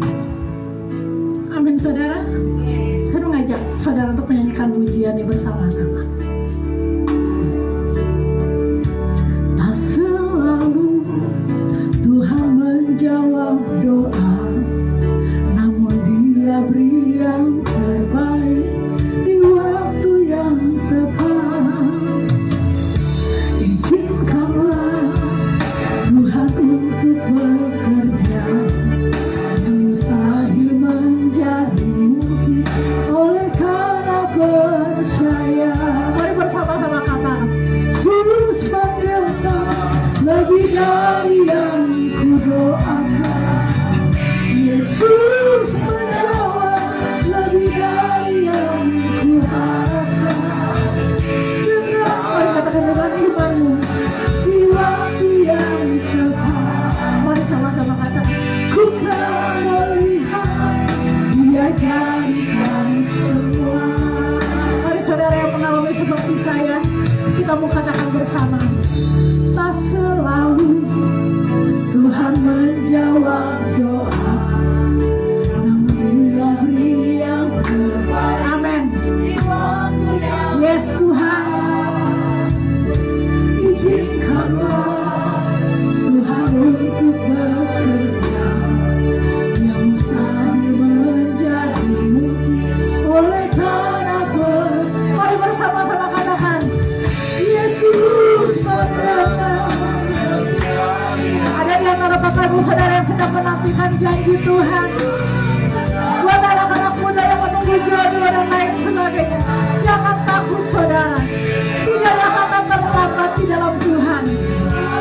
Amin, saudara. Saya mengajak saudara untuk menyanyikan pujian ini bersama-sama. Tak selalu Tuhan menjawab doa, namun Dia beri yang terbaik di waktu yang tepat. Izinkanlah Tuhan untuk bekerja, yang mustahil menjadi mungkin oleh karena percaya. Mari bersama-sama katakan, Yesus mendengar lebih dari yang kudoakan. Yesus menjawab lebih dari yang kuharapkan. Mari katakan dengan imanmu, di waktu yang tepat. Mari sama-sama katakan, ku kan melihat Dia jadikan semua. Mari saudara yang mengalami seperti saya, kita mau katakan bersama. Tak selalu Tuhan menjawab doa, namun Dia beri yang terbaik. Amin. Yes Tuhan, izinkanlah Tuhan untuk bekerja, yang mustahil menjadi mungkin oleh karena mari bersama-sama katakan, Yesus mendengar. Ada di antara Bapak Ibu Saudara yang sedang menantikan janji Tuhan. Buat anak-anak muda yang menunggu jodoh dan lain sebagainya, jangan takut saudara. Tidak akan terlambat di dalam Tuhan.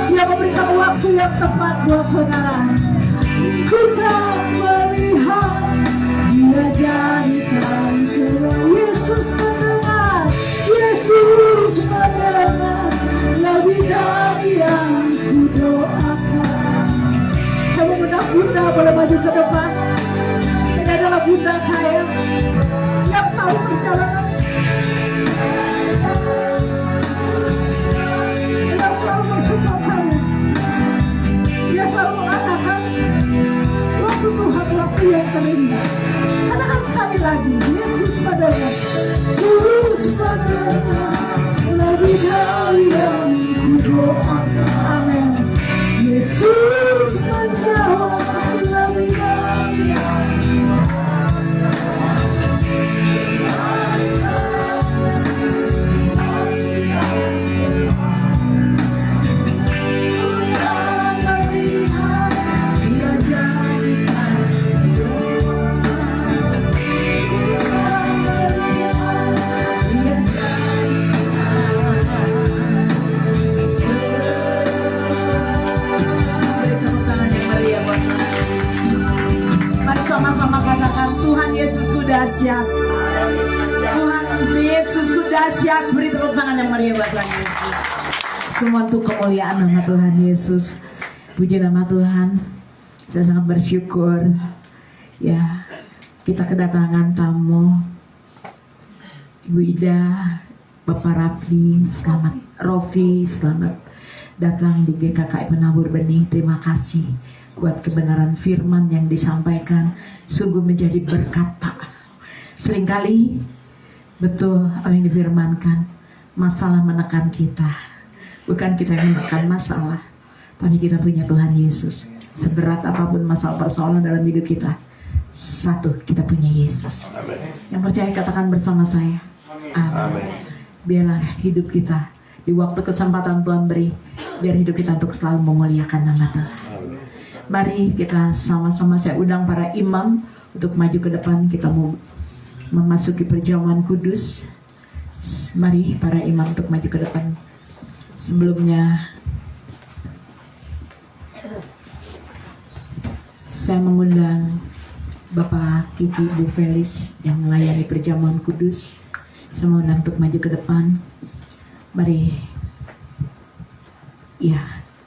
Dia memberikan waktu yang tepat buat saudara. Ku kan melihat Dia jadikan semua. Yesus mendengar, Yesus mendengar lebih dari yang kudoakan. Saya mengundang Bunda boleh maju ke depan. dahsyat. Tuhan Yesusku dahsyat. Beri tepuk tangan yang meriah buat Tuhan Yesus. Semua untuk kemuliaan nama Tuhan Yesus. Puji nama Tuhan. Saya sangat bersyukur. Ya, kita kedatangan tamu Ibu Ida, Bapak Rafli, selamat datang di GKKI Penabur Benih. Terima kasih buat kebenaran firman yang disampaikan. Sungguh menjadi berkat, Pak. Seringkali betul apa yang difirmankan, masalah menekan kita. Bukan kita yang menekan masalah, tapi kita punya Tuhan Yesus. Seberat apapun masalah persoalan dalam hidup kita, satu, kita punya Yesus. Yang percaya katakan bersama saya, amin. Biarlah hidup kita di waktu kesempatan Tuhan beri, biar hidup kita untuk selalu memuliakan nama Tuhan. Mari kita sama-sama, saya undang para imam untuk maju ke depan. Kita mau memasuki perjamuan kudus. Mari para imam untuk maju ke depan. Sebelumnya saya mengundang Bapak Kiki Bu Felis yang melayani perjamuan kudus. Saya mengundang untuk maju ke depan. Mari ya,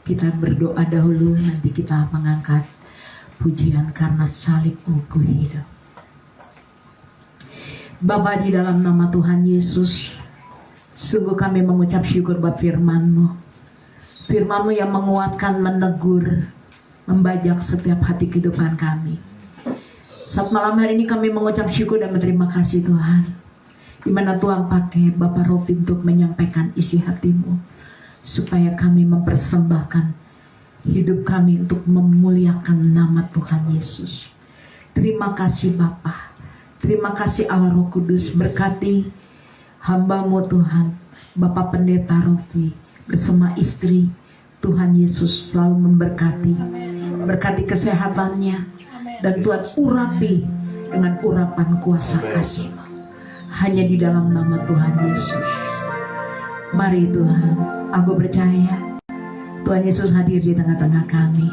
kita berdoa dahulu, nanti kita mengangkat pujian karena salibmu ku hidup. Bapa, di dalam nama Tuhan Yesus, sungguh kami mengucap syukur buat firman-Mu. Firman-Mu yang menguatkan, menegur, membajak setiap hati kehidupan kami. Saat malam hari ini kami mengucap syukur dan berterima kasih Tuhan, di mana Tuhan pakai Bapak Rofi untuk menyampaikan isi hati-Mu, supaya kami mempersembahkan hidup kami untuk memuliakan nama Tuhan Yesus. Terima kasih Bapa, terima kasih Allah Roh Kudus. Berkati hamba-Mu Tuhan, Bapak Pendeta Rofi bersama istri. Tuhan Yesus selalu memberkati, berkati kesehatannya, dan Tuhan urapi dengan urapan kuasa kasih hanya di dalam nama Tuhan Yesus. Mari Tuhan, aku percaya Tuhan Yesus hadir di tengah-tengah kami.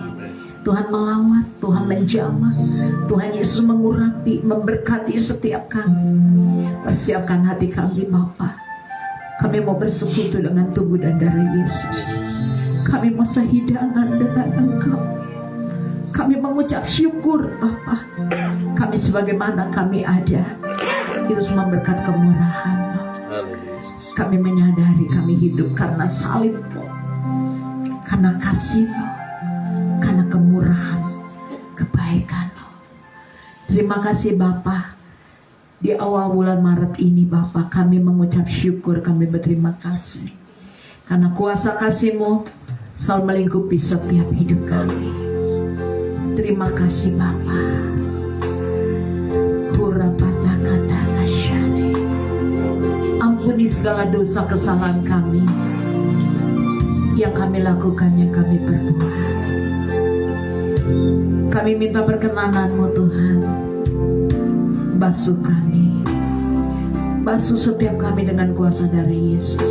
Tuhan melawat, Tuhan menjamah, Tuhan Yesus mengurapi, memberkati setiap kami. Persiapkan hati kami Bapa. Kami mau bersekutu dengan tubuh dan darah Yesus. Kami mau sehidangan dengan Engkau. Kami mengucap syukur Bapa. Kami sebagaimana kami ada, itu semua berkat kemurahan. Kami menyadari kami hidup karena salib-Mu, karena kasih-Mu, karena kemurahan, kebaikan-Mu. Terima kasih Bapa. Di awal bulan Maret ini Bapa, kami mengucap syukur, kami berterima kasih karena kuasa kasih-Mu selalu melingkupi setiap hidup kami. Terima kasih Bapa. Ampuni segala dosa kesalahan kami yang kami lakukan, yang kami perbuat. Kami minta perkenanan-Mu Tuhan. Basuh kami, basuh setiap kami dengan kuasa dari Yesus.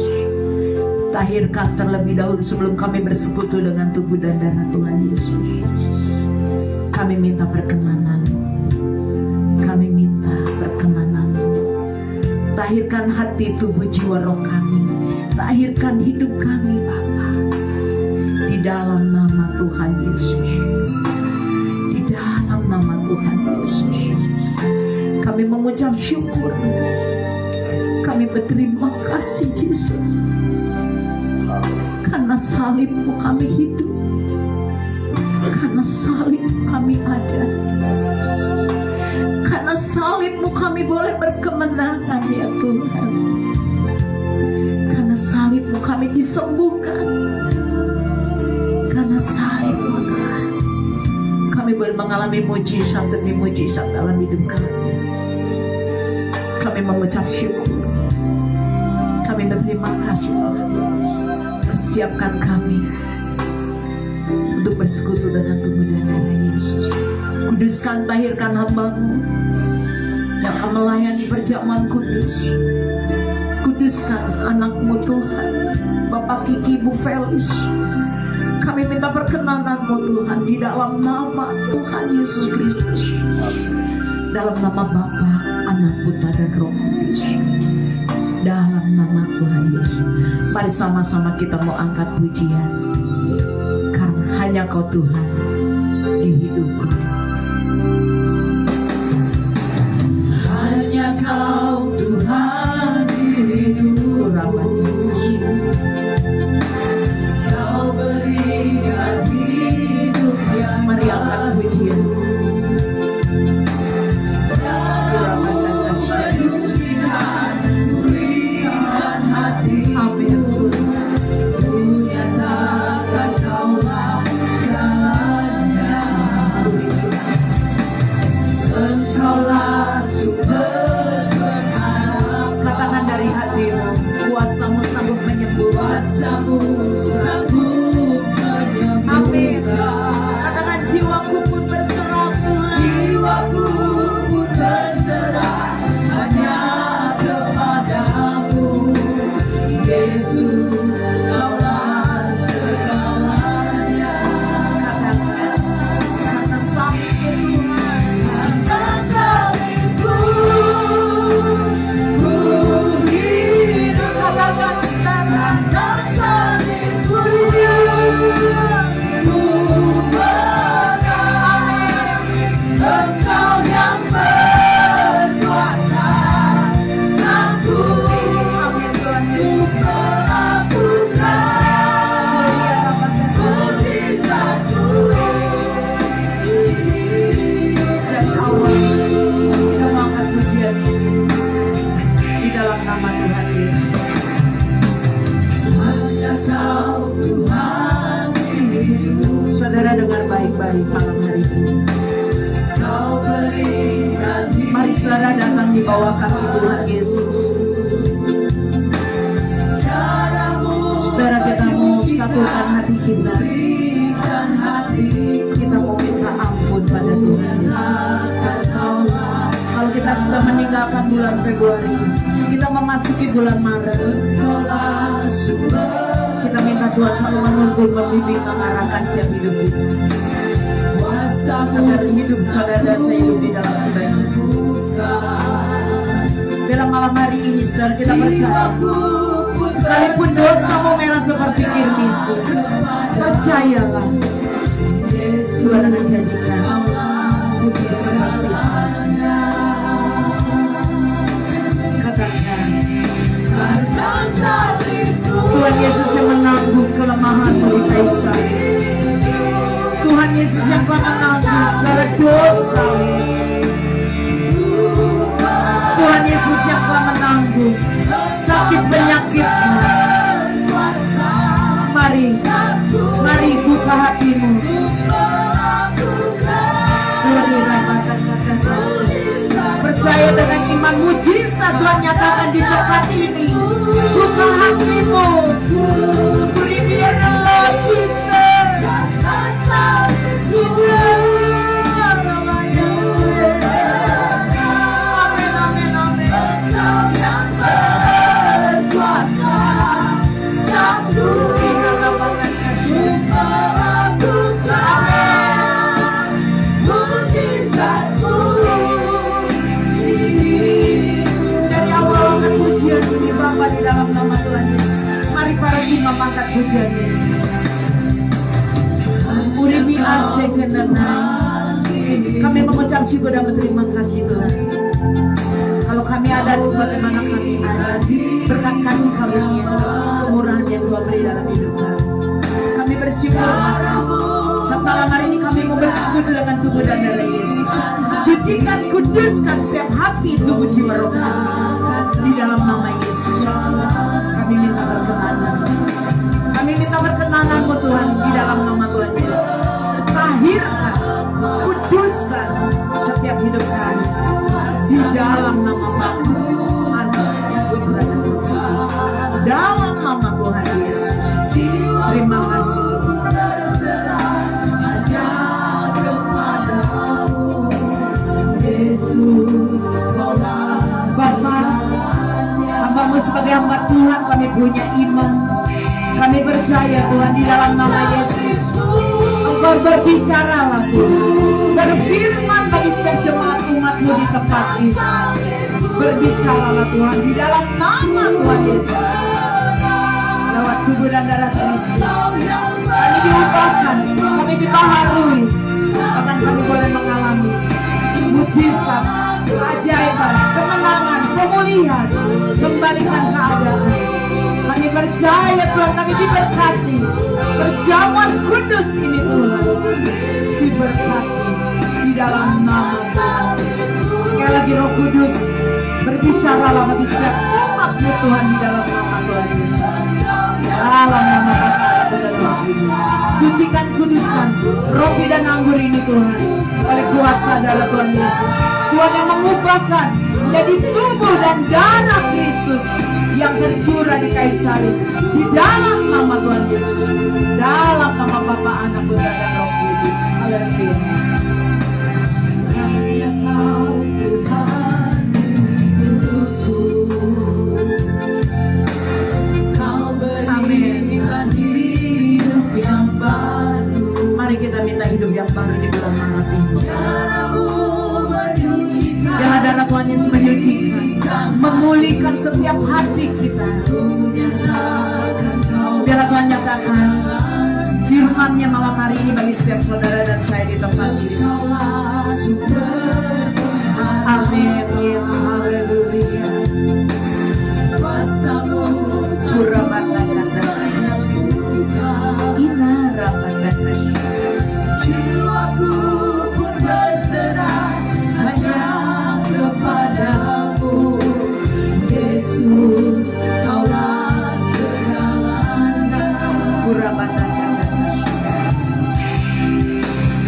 Tahirkan terlebih dahulu sebelum kami bersekutu dengan tubuh dan darah Tuhan Yesus. Kami minta perkenanan-Mu. Kami minta perkenanan-Mu. Tahirkan hati, tubuh, jiwa, roh kami. Tahirkan hidup kami Bapa. Di dalam nama Tuhan Yesus. Di dalam nama Tuhan Yesus. Kami mengucap syukur. Kami berterima kasih Yesus. Karena salib-Mu kami hidup. Karena salib-Mu kami ada. Karena salib-Mu kami boleh berkemenangan ya Tuhan. Karena salib-Mu kami disembuhkan. Karena salib-Mu Tuhan, kami boleh mengalami mujizat demi mujizat dalam hidup kami. Kami mengucap syukur. Kami berterima kasih Tuhan. Persiapkan kami untuk bersekutu dengan tubuh dan darah Yesus. Kuduskan, tahirkan hamba-Mu yang akan melayani perjamuan kudus. Kuduskan anak-Mu Tuhan, Bapak Kiki Bu Felis. Kami minta perkenanan-Mu Tuhan di dalam nama Tuhan Yesus Kristus. Dalam nama Bapa, Anak, Putra dan Roh Kudus. Dalam nama Tuhan Yesus, mari sama-sama kita mau angkat pujian, karena hanya Kau Tuhan di hidupku. Hanya Kau Tuhan di hidupku. Kau berikan hidup yang mari angkat pujian. Katakan dari hatimu, kuasamu sanggup menyembuh. Kuasamu sanggup menyembuh. Amin. Katakan jiwaku pun berserah Tuhan. Jiwaku pun berserah hanya kepadamu, Yesus. Kaulah segalanya. Katakan, karena salibmu Tuhan, karena salibmu ku hidup. Katakan sekarang, karena salibmu ku menang. Engkau yang berkuasa, sanggup melakukan mujizatmu. Dari awal kita mengangkat pujian ini di dalam nama Tuhan Yesus. Hanya Kau Tuhan hidup. Saudara dengar baik-baik malam hari ini. Kau berikan. Mari saudara datang di bawah kaki Tuhan Yesus. Saudara, kita mau satukan hati kita. Kita mau minta ampun pada Tuhan Yesus. Kalau kita sudah meninggalkan bulan Februari, kita memasuki bulan Maret. Kita minta Tuhan selalu menuntun, membimbing, mengarahkan setiap hidup kita. Agar hidup saudara dan saya hidup di dalam kebaikan. Dalam malam hari ini saudara, kita percaya, sekalipun dosamu merah seperti kirmis, percayalah Tuhan akan jadikan putih seperti salju. Katakan, Tuhan Yesus yang menanggung kelemahanmu di Kaisar. Tuhan Yesus yang telah menanggung segala dosa. Tuhan Yesus yang telah menanggung sakit penyakitmu. Mari buka hatimu. Percaya dengan iman, mujizat Tuhan nyatakan di tempat ini. Buka hatimu. Beri dia dalam bisa. Di dalam nama Tuhan Yesus, mari para imam angkat pujiannya. Uribi kami mengucap syukur dan berterima kasih Tuhan. Kalau kami ada sebagaimana kami ada, berkat kasih karunia, kemurahan yang Tuhan beri dalam hidup kami. Kami bersyukur saat malam hari ini kami mau bersekutu dengan tubuh dan darah Yesus. Sucikan, kuduskan setiap hati, tubuh, jiwa, roh kami di dalam nama Yesus. Kami minta berkenanan. Kami minta berkenanan-Mu Tuhan di dalam nama Tuhan Yesus. Tahirkan, kuduskan setiap hidup kami di dalam nama Bapa, Anak, Putra dan Roh Kudus. Dalam nama Tuhan Yesus. Terima kasih Yesus. Bapa, hamba-Mu sebagai hamba Tuhan, kami punya iman. Kami percaya Tuhan di dalam nama Yesus. Engkau berbicaralah Tuhan, berfirman bagi setiap jemaat umat-Mu di tempat ini. Berbicaralah Tuhan di dalam nama Tuhan Yesus. Lewat tubuh dan darah Kristus kami diubahkan, kami dibaharui, bahkan kami boleh mengalami mujizat, keajaiban, kemenangan, pemulihan, kembalikan keadaan. Kami percaya Tuhan, kami diberkati. Perjamuan kudus ini Tuhan diberkati di dalam nama Tuhan. Sekali lagi Roh Kudus, berbicaralah bagi setiap umat-Mu Tuhan di dalam nama Tuhan Yesus. Dalam nama Bapa dan Roh Kudus, sucikan, kuduskan roti dan anggur ini Tuhan oleh kuasa darah Tuhan Yesus. Tuhan yang mengubahkan menjadi tubuh dan darah Kristus yang tercurah di kayu salib. Di dalam nama Tuhan Yesus, dalam nama Bapa, Anak, Putra dan Roh Kudus. Haleluya. Mari kita minta hidup yang baru di dalam hati. Biarlah darah Tuhan Yesus menyucikan, memulihkan setiap hati kita. Biarlah Tuhan nyatakan firman-Nya malam hari ini bagi setiap saudara dan saya di tempat ini. Amin. Yes, haleluya. Surabaya. Jiwaku pun berserah hanya kepadamu, Yesus, Kaulah segalanya.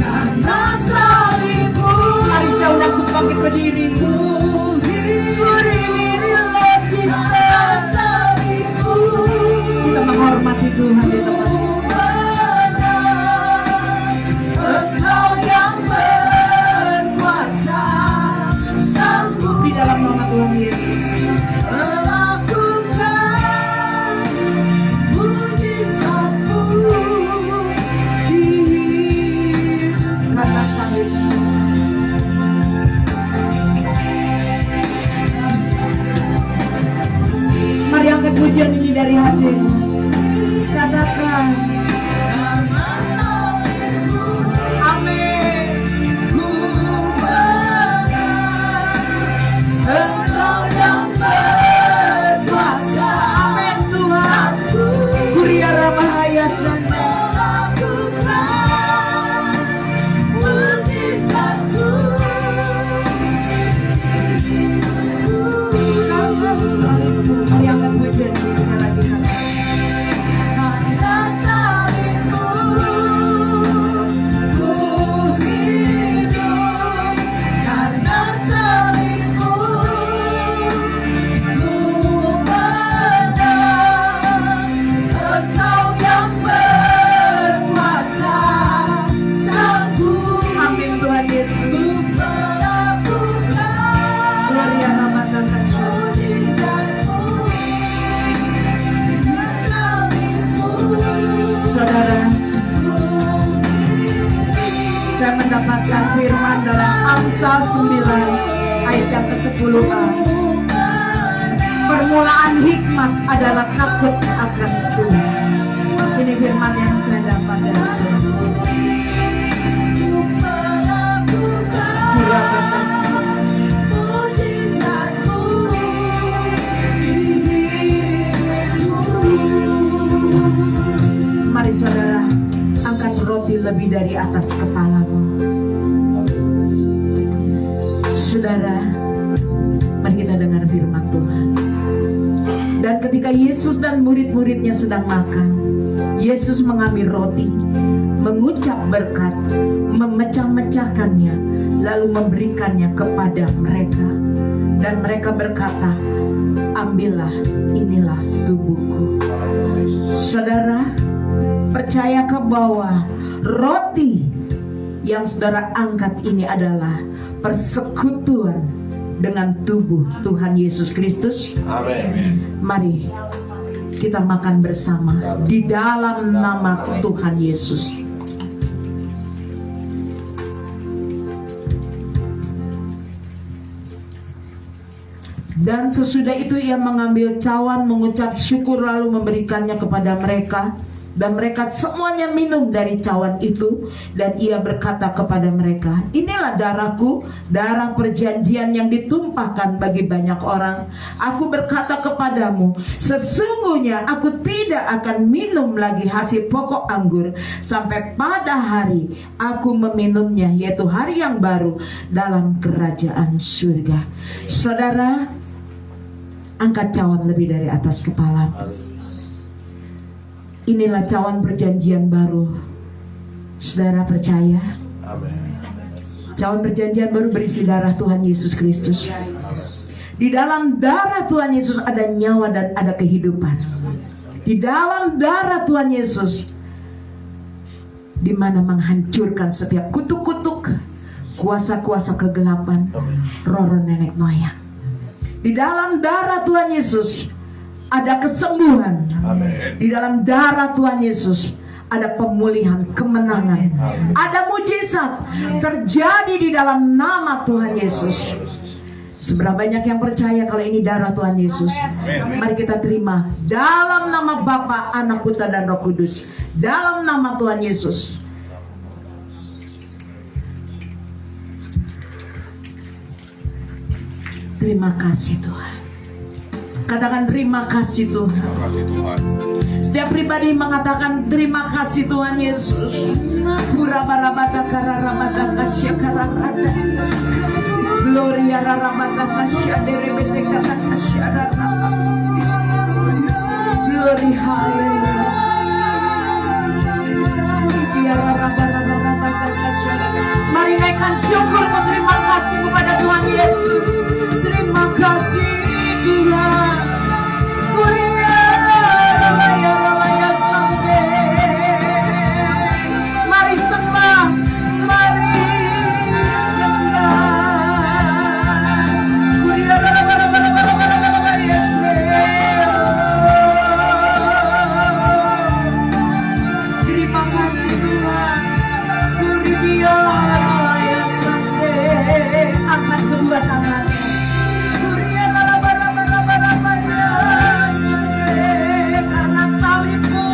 Karena salibmu, mari saya undang untuk bangkit berdiri. Kita menghormati Tuhan di tempat ini. Di dalam nama Tuhan Yesus, melakukan mujizat-Mu karena salib-Mu. Mari angkat pujian ini dari hati. Katakan, Engkau yang berkuasa, amin Tuhan. Kuria Ramahaya Sana, lakukan mujizat-Mu. Karena salib-Mu, mari angkat pujian ini sekali lagi. Karena salib-Mu, ku hidup. Karena salib-Mu, saudara, saya mendapatkan firman dalam Amsal 9 ayat yang ke-10a. Permulaan hikmat adalah takut akan Tuhan. Ini firman yang saya dapat dari Tuhan. Mari saudara, angkat roti lebih dari atas kepalamu. Saudara, mari kita dengar firman Tuhan. Dan ketika Yesus dan murid-muridnya sedang makan, Yesus mengambil roti, mengucap berkat, memecah-mecahkannya, lalu memberikannya kepada mereka. Dan mereka berkata, ambillah, inilah tubuhku. Saudara, percayakah bahwa roti yang saudara angkat ini adalah persekutuan dengan tubuh Tuhan Yesus Kristus? Amin. Mari kita makan bersama di dalam nama Tuhan Yesus. Dan sesudah itu ia mengambil cawan, mengucap syukur lalu memberikannya kepada mereka. Dan mereka semuanya minum dari cawan itu. Dan ia berkata kepada mereka, inilah darahku, darah perjanjian yang ditumpahkan bagi banyak orang. Aku berkata kepadamu, sesungguhnya aku tidak akan minum lagi hasil pokok anggur sampai pada hari aku meminumnya, yaitu hari yang baru dalam kerajaan surga. Saudara, angkat cawan lebih dari atas kepala. Inilah cawan perjanjian baru. Saudara percaya? Cawan perjanjian baru berisi darah Tuhan Yesus Kristus. Di dalam darah Tuhan Yesus ada nyawa dan ada kehidupan. Di dalam darah Tuhan Yesus, di mana menghancurkan setiap kutuk-kutuk, kuasa-kuasa kegelapan, roh-roh nenek moyang. Di dalam darah Tuhan Yesus ada kesembuhan. Di dalam darah Tuhan Yesus ada pemulihan, kemenangan, ada mujizat terjadi di dalam nama Tuhan Yesus. Seberapa banyak yang percaya kalau ini darah Tuhan Yesus? Mari kita terima dalam nama Bapa, Anak, Putra dan Roh Kudus. Dalam nama Tuhan Yesus. Terima kasih Tuhan. Katakan terima kasih Tuhan. Setiap pribadi mengatakan terima kasih Tuhan Yesus. Gloria Glory hallelujah. Mari naikkan syukur berterima kasih kepada Tuhan Yesus. Terima kasih Tuhan. Mari sembah, mari terima kasih Tuhan. Angkat kedua tangan. Karena salibmu,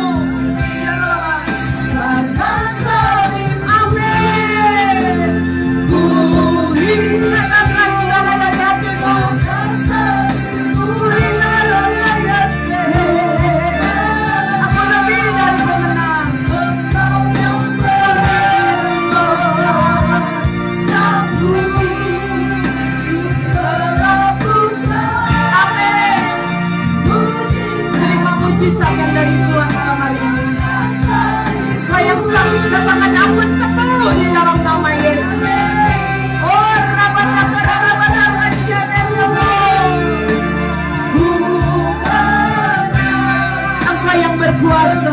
karena salib, amin. Ku hidup dalam hatimu, ku hidup aku lebih dari pemenang. Mujizatkan dari Tuhan malam hari ini. Kau yang sakit katakan aku sembuh di dalam nama Yesus. Oh Engkau yang berkuasa.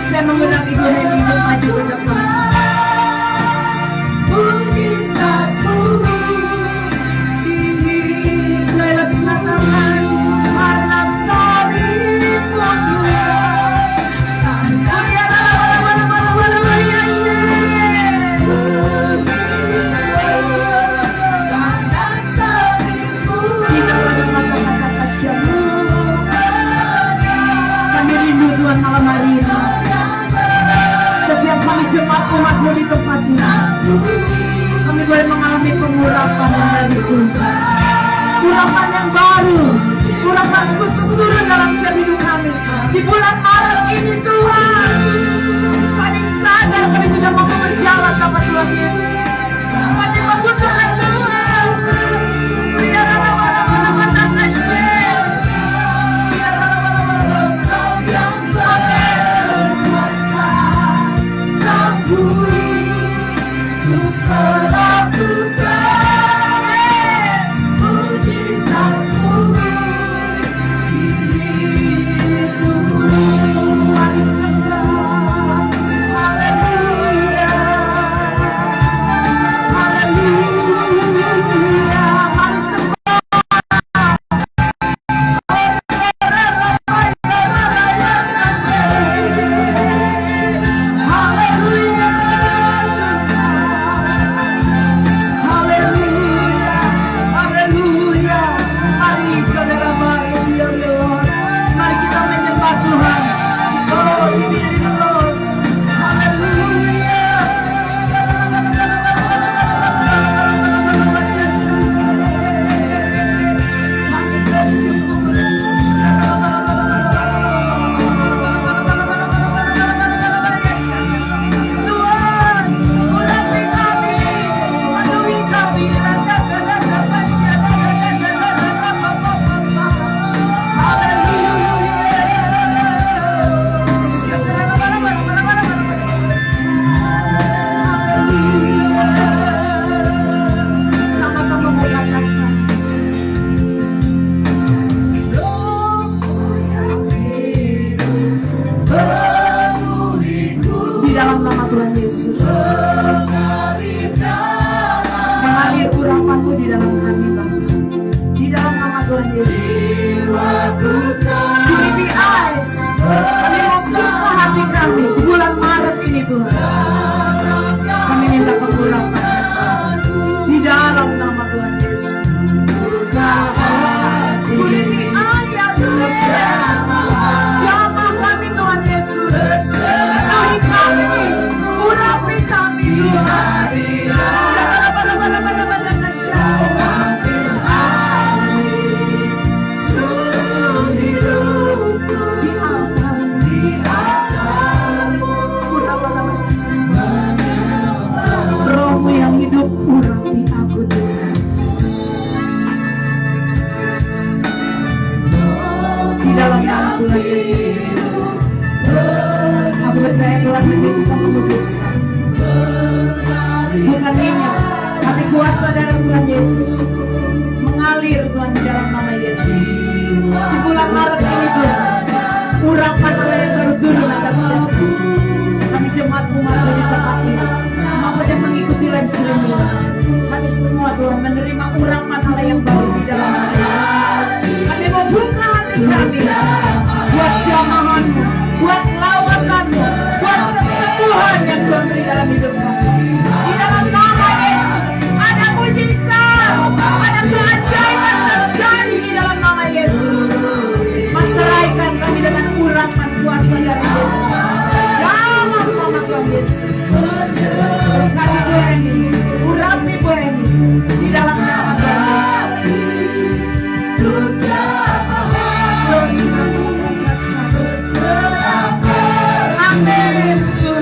Saya mengundang Ibu Heni untuk maju ke depan. Kita Tuhan Yesus. Aku percaya Tuhan ini juga menguduskan. Bukan minyak, tapi kuasa darah Tuhan Yesus mengalir Tuhan di dalam nama Yesus. Di bulan Maret ini Tuhan, urapan Allah yang baru turun atas kami. Kami jemaat umat dari tempat ini, mampu dan mengikuti live streaming. Kami semua Tuhan menerima urapan Allah yang baru di dalam nama Yesus. Kami mau buka hati kami buat jamahan-Mu, buat lawakan-Mu, buat kesembuhan yang Tuhan beri dalam hidup kami. Di dalam nama Yesus ada mujizat, ada keajaiban terjadi di dalam nama Yesus. Manteraikan kami dengan urapan kuasa dari Yesus. Dalam nama Tuhan Yesus. Kami berani, urapi berani di dalam nama Tuhan Yesus. Amin Tuhan.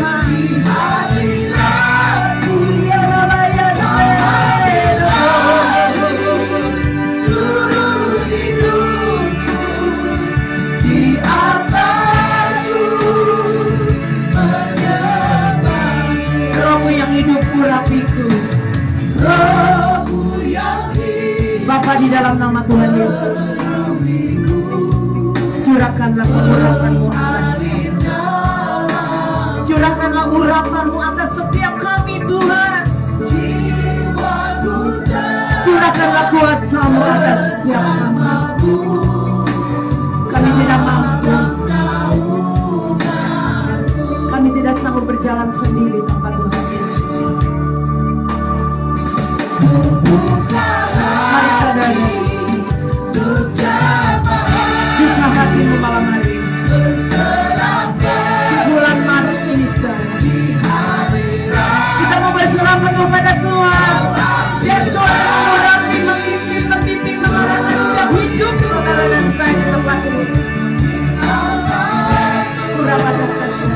Rohmu yang hidup urapiku. Bapa di dalam nama Tuhan Yesus, curahkanlah urapan-Mu atas kami. Curahkanlah urapan-Mu atas setiap kami Tuhan. Curahkanlah kuasa-Mu atas setiap kami. Kami tidak mampu. Kami tidak sanggup berjalan sendiri tanpa Tuhan Yesus. Mari sadari, buka hatimu malam hari. Di bulan Maret ini saudara, kita mau berserah penuh pada Tuhan. Biar Tuhan mengurapi, membimbing, mengarahkan setiap hidup saudara dan saya di tempat ini. Urapan terkesan.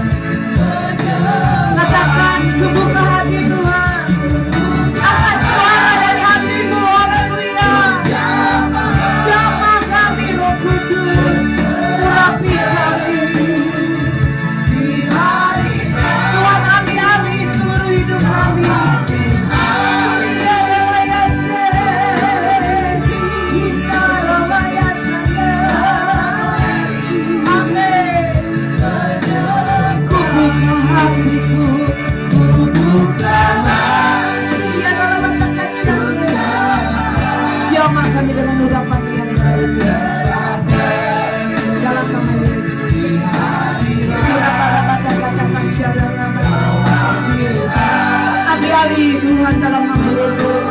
Katakan, buka hati Tuhan. Angkat suara dari hatimu, haleluya. Jamah kami Roh Kudus, urapi kami. Tuhan ambil seluruh hidup kami. Amin. Ku buka hatiku, ku buka hati. Ya dalam kasih-Nya, jamah kami dengan urapan yang baik. Dalam nama Yesus. Surah para kata-kata kasih dalam nama ambil Tuhan dalam nama Yesus.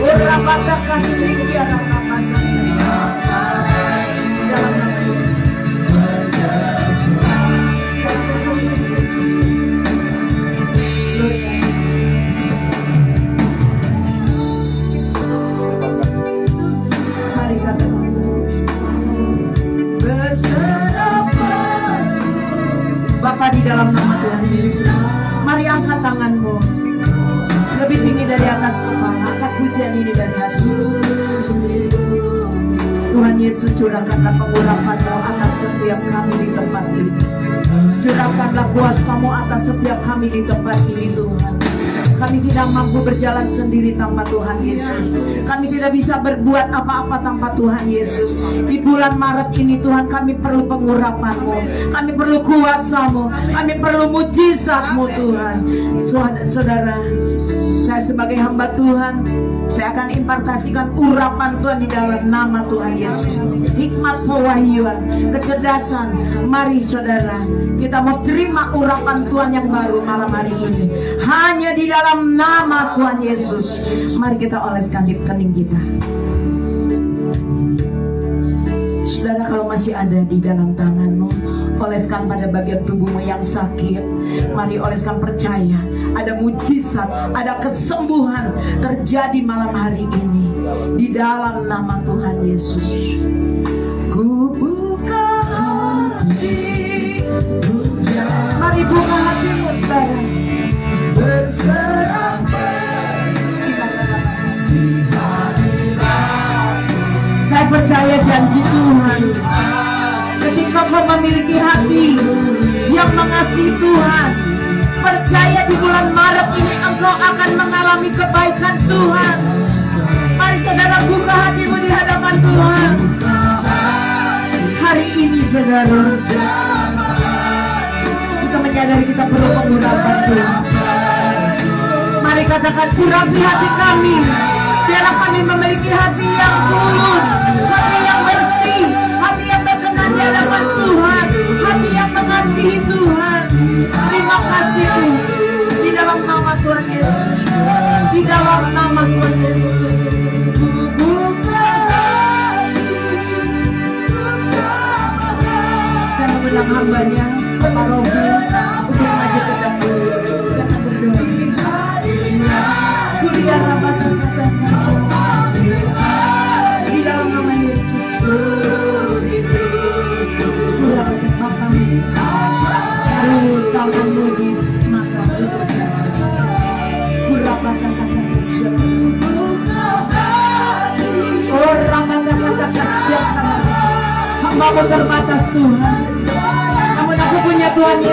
Urapan kasih dalam nama Yesus. Dalam nama Yesus. Mari katakan berserapan. Bapa di dalam nama Tuhan Yesus, mari angkat tanganmu lebih tinggi dari atas kepala. Angkat pujian ini dari hati. Tuhan Yesus, curahkanlah pengurapan-Mu atas setiap kami di tempat ini. Curahkanlah kuasa-Mu atas setiap kami di tempat ini Tuhan. Kami tidak mampu berjalan sendiri tanpa Tuhan Yesus. Kami tidak bisa berbuat apa-apa tanpa Tuhan Yesus. Di bulan Maret ini Tuhan, kami perlu pengurapan-Mu, kami perlu kuasa-Mu, kami perlu mujizat-Mu Tuhan. Saudara, saya sebagai hamba Tuhan, saya akan impartasikan urapan Tuhan di dalam nama Tuhan Yesus. Hikmat, pewahyuan, kecerdasan. Mari saudara, kita mau terima urapan Tuhan yang baru malam hari ini. Hanya di dalam nama Tuhan Yesus. Mari kita oleskan di kening kita. Saudara, kalau masih ada di dalam tanganmu, oleskan pada bagian tubuhmu yang sakit. Mari oleskan, percaya ada mujizat, ada kesembuhan terjadi malam hari ini di dalam nama Tuhan Yesus. Ku buka hati, mari buka hatimu saudara. Saya percaya janji Tuhan. Ketika kau memiliki hati yang mengasihi Tuhan. Percaya di bulan Maret ini engkau akan mengalami kebaikan Tuhan. Mari saudara buka hatimu di hadapan Tuhan. Hari ini saudara, kita menyadari kita perlu mengurapi Tuhan. Mari katakan, urapi hati kami, biarlah kami memiliki hati yang tulus, hati yang bersih, hati yang berkenan di hadapan Tuhan, hati yang mengasihi Tuhan. Terima kasih Tuhan, di dalam nama Tuhan Yesus, di dalam nama Tuhan Yesus. Saya mengundang hambanya, Bapak Robi, untuk maju ke depan. Saya akan berdoa. Kuliah rapat di dalam nama Yesus. Kuliah Bapa, tanganmu di mata kuliah kata-kata siapa? Orang kata-kata siapa? Hamba terbatas Tuhan. Namun aku punya Tuhan Yesus.